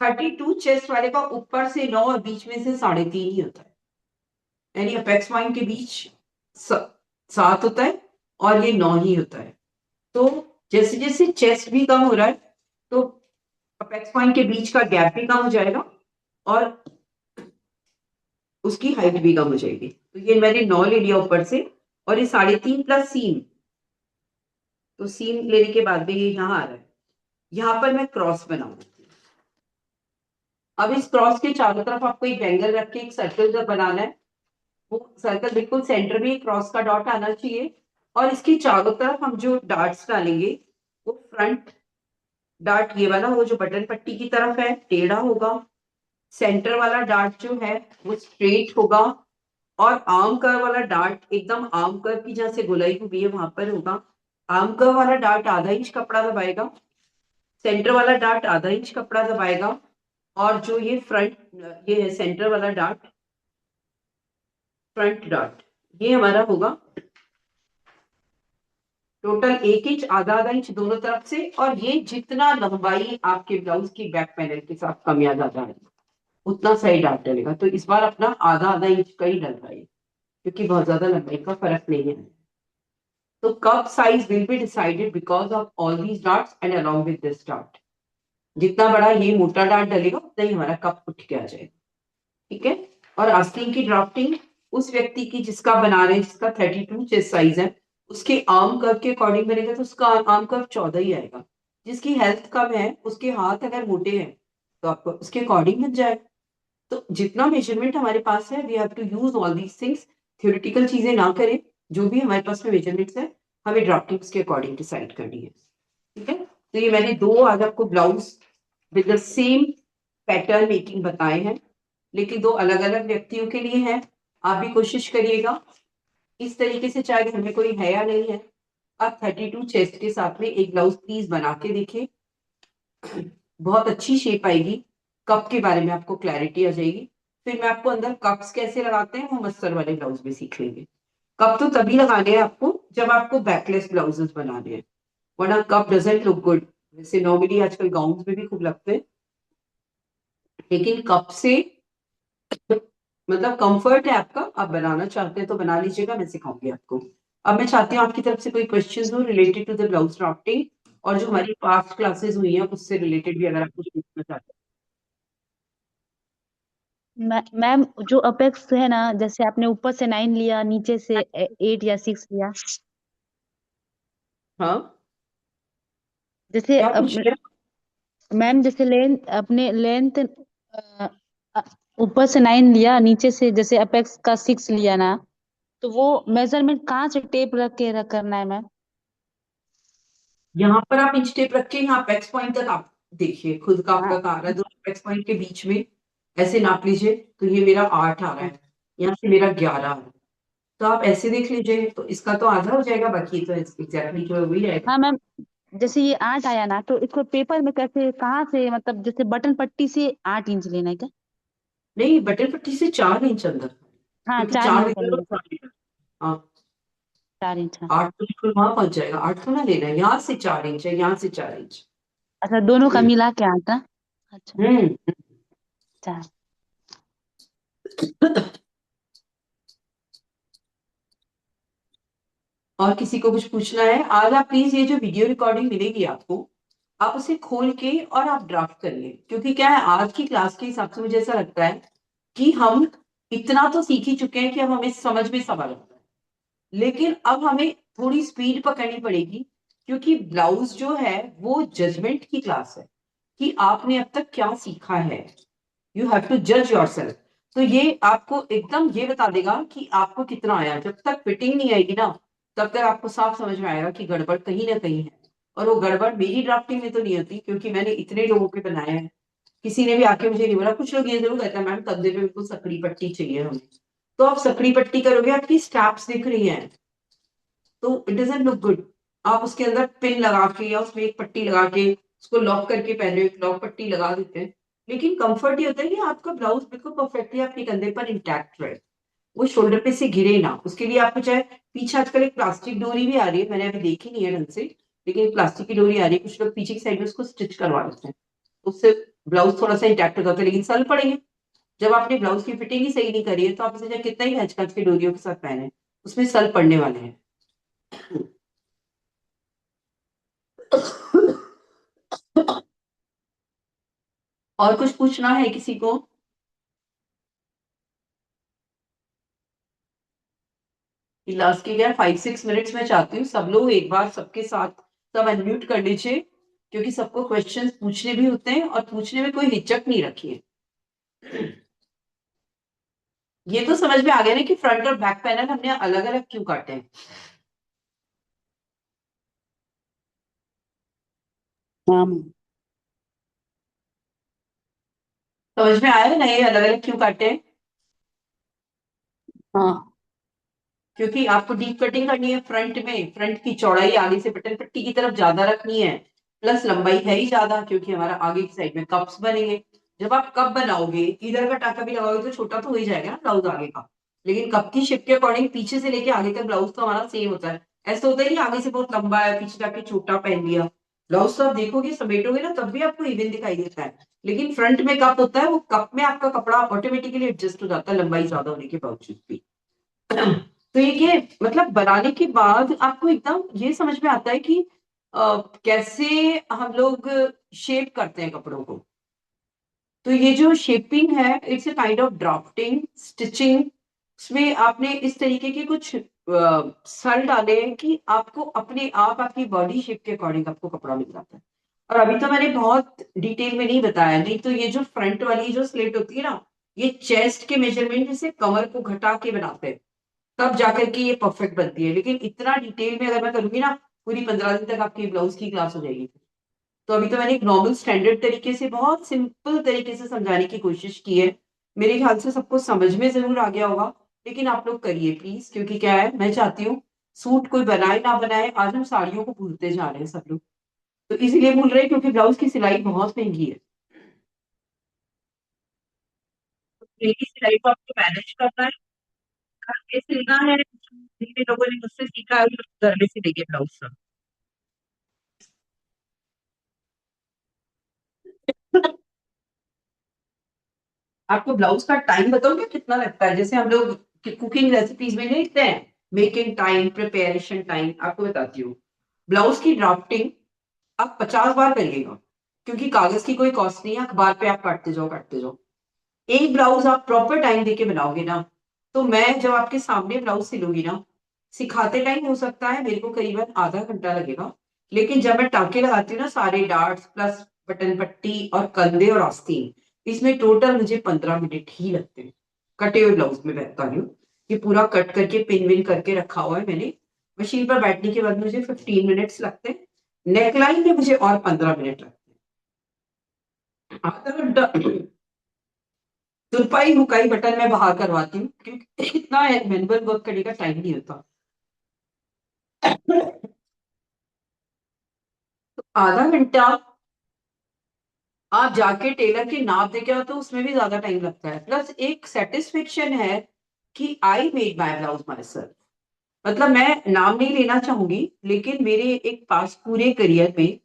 32 चेस्ट वाले का ऊपर से 9 और बीच में से 3.5 ही होता है, यानी अपेक्स पॉइंट के बीच 7 होता है और ये 9 ही होता है। तो जैसे जैसे चेस्ट भी कम हो रहा है तो अपेक्स पॉइंट के बीच का गैप भी कम हो जाएगा और उसकी हाइट भी कम हो जाएगी। तो ये मैंने 9 ले लिया ऊपर से और ये 3.5 प्लस सीम, तो सीम लेने के बाद भी ये यहाँ आ रहा है। यहाँ पर मैं क्रॉस बनाऊंगी। अब इस क्रॉस के चारों तरफ आपको एक एंगल रख के एक सर्कल जब बनाना है, वो सर्कल बिल्कुल सेंटर में क्रॉस का डॉट आना चाहिए। और इसके चारों तरफ हम जो डार्ट्स डालेंगे वो फ्रंट डार्ट ये वाला वो जो बटन पट्टी की तरफ है टेढ़ा होगा, सेंटर वाला डार्ट जो है वो स्ट्रेट होगा और आर्म कर्व वाला डार्ट एकदम आर्म कर्व की जहां से गोलाई हुई है वहां पर होगा। आर्म कर्व वाला डार्ट आधा इंच कपड़ा दबाएगा, सेंटर वाला डार्ट आधा इंच कपड़ा दबाएगा और जो ये फ्रंट ये है सेंटर वाला डार्ट, फ्रंट डार्ट ये हमारा होगा टोटल 1 इंच, आधा आधा इंच दोनों तरफ से। और ये जितना लंबाई आपके ब्लाउज की बैक पैनल के साथ कम या ज्यादा है उतना सही डार्ट डलेगा। तो इस बार अपना आधा आधा इंच का ही डल रहा है क्योंकि बहुत ज्यादा लंबाई का फर्क नहीं है। तो cup size will be decided because of all these darts and along with this dart. जितना बड़ा ये मोटा डार्ट डलेगा उतना ही हमारा कप उठ के आ जाएगा। ठीक है। और आस्तीन की ड्राफ्टिंग उस व्यक्ति की जिसका बना रहे हैं, जिसका 32 चेस्ट साइज है, उसके आर्म कर्व के अकॉर्डिंग बनेगा तो उसका आर्म कर्व 14 ही आएगा। जिसकी हेल्थ कम है उसके हाथ अगर मोटे हैं तो आपको उसके अकॉर्डिंग बन जाएगा। तो जितना मेजरमेंट हमारे पास है we have to use all these things. Theoretical चीजें ना करें, जो भी हमारे पास में मेजरमेंट्स है हमें ड्राफ्टिंग के अकॉर्डिंग डिसाइड करनी है। ठीक है। तो ये मैंने 2 आज आपको blouse with the same pattern making बताए हैं, लेकिन 2 अलग अलग व्यक्तियों के लिए हैं। आप भी कोशिश करिएगा इस तरीके से, चाहे घर में कोई है या नहीं है, आप 32 चेस्ट के साथ में एक ब्लाउज प्लीज बना के देखिए। बहुत अच्छी शेप आएगी। कप के बारे में आपको क्लैरिटी आ जाएगी। फिर मैं आपको अंदर कप्स कैसे लगाते हैं वो मस्तर वाले ब्लाउज में सीख लेंगे। कप तो तभी लगाने हैं आपको जब आपको बैकलेस ब्लाउजेस बनाने हैं, वरना कप डजंट लुक गुड। वैसे नॉर्मली आजकल गाउन्स में भी खूब लगते हैं, लेकिन कप से मतलब कंफर्ट है आपका, आप बनाना चाहते हैं तो बना लीजिएगा, मैं सिखाऊंगी आपको। अब मैं चाहती हूँ आपकी तरफ से कोई क्वेश्चंस हो related to the blouse drafting, और जो हमारी पास्ट क्लासेस हुई हैं उससे रिलेटेड भी अगर आप कुछ पूछना चाहते मैम जो अपेक्स है ना, जैसे आपने ऊपर से 9 लिया, नीचे से 8 या 6 लिया, हैं। हाँ, जैसे क्या पूछ रहे हैं? मैम जैसे लेंथ ऊपर से 9 लिया, नीचे से जैसे अपेक्स का 6 लिया ना, तो वो मेजरमेंट कहाँ से टेप रख के करना है मैम? यहाँ पर आप इंच टेप रख के यहाँ अपेक्स पॉइंट तक आप देखिए खुद का आपका हाँ कहाँ आ रहा है। दोनों अपेक्स पॉइंट के बीच में ऐसे नाप लीजिए, तो ये मेरा 8 आ रहा है, यहाँ से मेरा 11 आ रहा है। तो आप ऐसे देख लीजिए, तो इसका तो आधा हो जाएगा, बाकी तो एग्जैक्टली जो है वही रहेगा। हाँ मैम, जैसे ये 8 आया ना, तो इसको पेपर में कैसे, कहाँ से, मतलब जैसे बटन पट्टी से 8 इंच लेना है क्या? नहीं, बटन पट्टी से 4 इंच अंदर, हाँ क्योंकि 4 4 इंच इधर और अंदर, 4 इधर। हाँ, 4 इंच, हाँ। 8 तो बिल्कुल वहां पहुंच जाएगा। 8 तो ना लेना है, यहाँ से 4 इंच है, यहाँ से 4 इंच। अच्छा, दोनों का मिला के 8 ना? अच्छा, हम्म 4। और किसी को कुछ पूछना है? आज आप प्लीज ये जो वीडियो रिकॉर्डिंग मिलेगी आपको, आप उसे खोल के और आप ड्राफ्ट करिए, क्योंकि क्या है, आज की क्लास के हिसाब से मुझे ऐसा लगता है कि हम इतना तो सीख ही चुके हैं कि अब हमें समझ में सब आ जाता है, लेकिन अब हमें थोड़ी स्पीड पकड़नी पड़ेगी, क्योंकि ब्लाउज जो है वो जजमेंट की क्लास है कि आपने अब तक क्या सीखा है। यू हैव टू जज योरसेल्फ। तो ये आपको एकदम ये बता देगा कि आपको कितना आया। जब तक फिटिंग नहीं आएगी ना, तब तक आपको साफ समझ में आएगा कि गड़बड़ कहीं ना कहीं है। और वो गड़बड़ मेरी ड्राफ्टिंग में तो नहीं होती, क्योंकि मैंने इतने लोगों के बनाए हैं, किसी ने भी आके मुझे नहीं बोला। कुछ लोग ये जरूर कहते हैं मैम कंधे पे बिल्कुल सकड़ी पट्टी चाहिए हमें, तो आप सकड़ी पट्टी करोगे, आपकी स्ट्रैप्स दिख रही हैं, तो इट डजंट लुक गुड। आप उसके अंदर पिन लगा के या उसमें एक पट्टी लगा के उसको लॉक करके पहने, एक लॉक पट्टी लगा देते हैं, लेकिन कंफर्ट ये होता है कि आपका ब्लाउज बिल्कुल परफेक्टली आपके कंधे पर इंटैक्ट रहे, वो शोल्डर पे से गिरे ना। उसके लिए आपको चाहे पीछे आजकल एक प्लास्टिक डोरी भी आ रही है, मैंने अभी देखी नहीं है ढंग से, लेकिन एक प्लास्टिक की डोरी आ रही है, कुछ लोग पीछे की साइड में उसको स्टिच करवा देते हैं, उससे ब्लाउज थोड़ा सा इंटैक्ट हो जाता है, लेकिन सल पड़ेंगे। जब आपने ब्लाउज की फिटिंग ही सही नहीं करी है, तो आप इसे चाहे कितना ही खच खच के डोरियों के साथ पहने, उसमें सल पड़ने वाले हैं। और कुछ पूछना है किसी को? लास्ट के क्या 5-6 मिनट्स में चाहती हूँ सब लोग एक बार सबके साथ सब अनम्यूट कर लीजिए, क्योंकि सबको क्वेश्चंस पूछने भी होते हैं और पूछने में कोई हिचक नहीं रखी है। ये तो समझ में आ गया ना कि फ्रंट और बैक पैनल हमने अलग अलग क्यों काटे हैं। हाँ मैम। समझ में आया ना ये अलग अलग क्यों काटे हैं? हाँ क्योंकि आपको डीप कटिंग करनी है फ्रंट में, फ्रंट की चौड़ाई आगे से बटन पट्टी की तरफ ज्यादा रखनी है, प्लस लंबाई है ही ज्यादा, क्योंकि हमारा आगे की साइड में कप्स बनेंगे। जब आप कप बनाओगे, इधर का टाका भी लगाओगे तो छोटा तो हो ही जाएगा ना ब्लाउज आगे का, लेकिन कप की शेप के अकॉर्डिंग पीछे से लेके आगे तक ब्लाउज तो हमारा सेम होता है। ऐसा होता है कि आगे से बहुत लंबा है, पीछे जाके छोटा पहन लिया। ब्लाउज तो आप देखोगे समेटोगे ना, तब भी आपको इवन दिखाई देता है, लेकिन फ्रंट में कप होता है, वो कप में आपका कपड़ा ऑटोमेटिकली एडजस्ट हो जाता है लंबाई ज्यादा होने के बावजूद भी। तो ये मतलब बनाने के बाद आपको एकदम ये समझ में आता है कि कैसे हम लोग शेप करते हैं कपड़ों को। तो ये जो शेपिंग है, it's a kind of drafting stitching. उसमें आपने इस तरीके के कुछ सल डाले हैं कि आपको अपने आप आपकी बॉडी शेप के अकॉर्डिंग आपको कपड़ा मिल जाता है। और अभी तो मैंने बहुत डिटेल में नहीं बताया, नहीं तो ये जो फ्रंट वाली जो स्लिट होती है ना, ये चेस्ट के मेजरमेंट से कमर को घटा के बनाते हैं, तब जाकर के ये परफेक्ट बनती है। लेकिन इतना डिटेल में अगर मैं करूंगी ना, पूरी 15 दिन तक आपकी ब्लाउज की क्लास हो जाएगी। तो अभी तो मैंने एक नॉर्मल स्टैंडर्ड तरीके से बहुत सिंपल तरीके से समझाने की कोशिश की है। मेरे ख्याल से सबको समझ में जरूर आ गया होगा, लेकिन आप लोग करिए प्लीज, क्योंकि क्या है, मैं चाहती हूँ सूट कोई बनाए ना बनाए, आज हम साड़ियों को भूलते जा रहे हैं सब लोग। तो इसीलिए भूल रहे हैं क्योंकि ब्लाउज की सिलाई बहुत महंगी है। तो मेरी सिलाई को आपको मैनेज करना है, घर में सिलना है, जिन लोगों ने मुझसे सीखा है वो घर में सिलेंगे ब्लाउज सब। आपको ब्लाउज का टाइम बताओगे कितना लगता है? जैसे हम लोग कुकिंग रेसिपीज में नहीं लिखते हैं मेकिंग टाइम, प्रिपरेशन टाइम, आपको बताती हूँ। ब्लाउज की ड्राफ्टिंग आप 50 बार करिएगा, क्योंकि कागज की कोई कॉस्ट नहीं है, अखबार पे आप काटते जाओ। एक ब्लाउज आप प्रॉपर टाइम देके बनाओगे ना, तो मैं जब आपके सामने ब्लाउज सिलूंगी ना, सिखाते टाइम हो सकता है मेरे को करीबन आधा घंटा लगेगा, लेकिन जब मैं टाके लगाती हूँ ना, सारे डार्ट्स प्लस बटन पट्टी और कंधे और आस्तीन, इसमें टोटल मुझे 15 मिनट ही लगते हैं। कटे हुए ब्लाउज में बता रही हूँ, ये पूरा कट करके पिन विन करके रखा हुआ है मैंने। मशीन पर बैठने के बाद मुझे 15 मिनट्स लगते हैं, नेकलाइन में मुझे और 15 मिनट लगते हैं। आधा घंटा तुरपाई हुकाई बटन में बाहर करवाती हूँ, क्योंकि इतना मैनुअल वर्क करने का टाइम नहीं होता। तो आधा घंटा आप जाके टेलर के नाप देके आओ तो उसमें भी ज्यादा टाइम लगता है, प्लस एक सेटिस्फेक्शन है कि I made my blouse my self. मतलब मैं नाम नहीं लेना चाहूंगी, लेकिन मेरे एक पास पूरे करियर में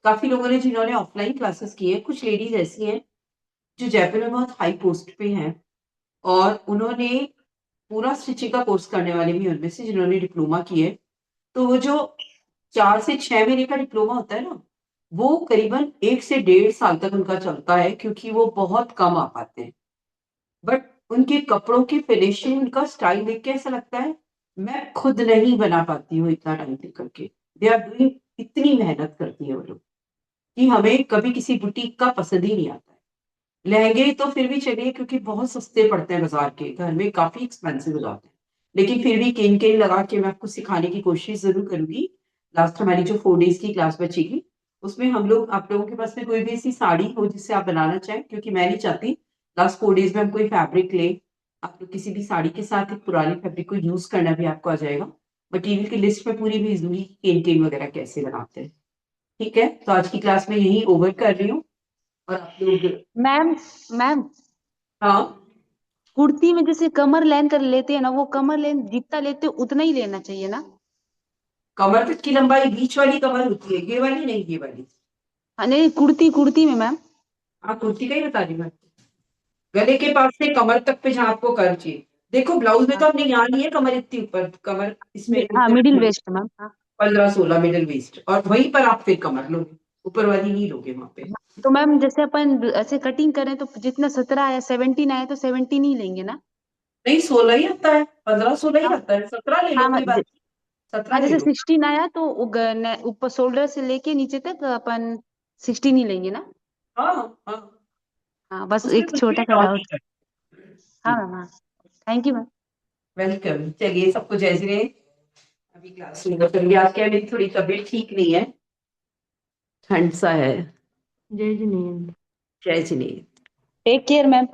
काफी लोगों ने जिन्होंने ऑफलाइन क्लासेस की है, कुछ लेडीज ऐसी हैं जो जयपुर में बहुत हाई पोस्ट पे हैं, और उन्होंने पूरा स्टिचिंग का कोर्स करने वाले भी उनमें से जिन्होंने डिप्लोमा किए, तो वो जो 4 से 6 महीने का डिप्लोमा होता है ना, वो करीबन 1 से 1.5 साल तक उनका चलता है, क्योंकि वो बहुत कम आ पाते हैं। बट उनके कपड़ों की फिनिशिंग, उनका स्टाइल देख के ऐसा लगता है मैं खुद नहीं बना पाती हूँ इतना टाइम तक करके। दे आर डूइंग, इतनी मेहनत करती है वो लोग कि हमें कभी किसी बुटीक का पसंद ही नहीं आता है। लहंगे तो फिर भी चलिए, क्योंकि बहुत सस्ते पड़ते हैं बाजार के, घर में काफी एक्सपेंसिव हो जाते हैं, लेकिन फिर भी केन केन लगा के मैं आपको सिखाने की कोशिश जरूर करूंगी। लास्ट हमारी जो 4 डेज की क्लास बचेगी, उसमें हम लोग, आप लोगों के पास में कोई भी ऐसी साड़ी हो जिससे आप बनाना चाहें, क्योंकि मैं नहीं चाहती लास्ट 4 डेज में हम कोई फैब्रिक ले, आप लोग किसी भी साड़ी के साथ एक पुरानी फैब्रिक को यूज करना भी आपको आ जाएगा। मटेरियल की लिस्ट में पूरी भेज दूंगी, केन केन वगैरह कैसे बनाते हैं। ठीक है, तो आज की क्लास में यही ओवर कर रही हूँ, और आप लोग। मैम मैम हाँ, कुर्ती में जैसे कमर लेंथ कर लेते हैं ना, वो कमर लेंथ जितना लेते हैं उतना ही लेना चाहिए ना? कमर तक की लंबाई बीच वाली कमर होती है, ये वाली नहीं, ये वाली। हाँ, नहीं, कुर्ती कुर्ती में मैम। हाँ, कुर्ती का ही बता रही मैं। गले के पास से कमर तक पे जहाँ आपको कर चाहिए। देखो ब्लाउज में तो हमने यहाँ ली है कमर इतनी ऊपर, कमर इसमें हाँ, मिडिल वेस्ट मैम। हाँ, 15-16 मिडल वेस्ट, और वहीं पर आप फिर कमर लोगे, ऊपर वाली नहीं लोगे वहां पे। तो मैम जैसे अपन ऐसे कटिंग करें तो जितना 17 आया 17 आया तो 17 ही लेंगे ना? नहीं, 16 ही आता है, 15-16 ही हाँ, आता है, 17 ले लो, हाँ, कोई बात नहीं, 17 हाँ, ले जैसे लो। 16 आया तो ऊपर शोल्डर से लेके नीचे तक अपन 16 ही लेंगे ना? हाँ हाँ, हाँ, बस उसमें एक कुछ भी छोटा सा डाउट डाउट। नहीं हाँ है। मैम, हाँ, थैंक यू मैम। वेलकम। चलिए, सबको जय श्री राम। अभी क्लास शुरू करेंगे। आज क्या है, मेरी थोड़ी तबीयत ठीक नहीं है, ठंड सा है। जय जिनेंद्र। जय Shri Ram. Take care ma'am.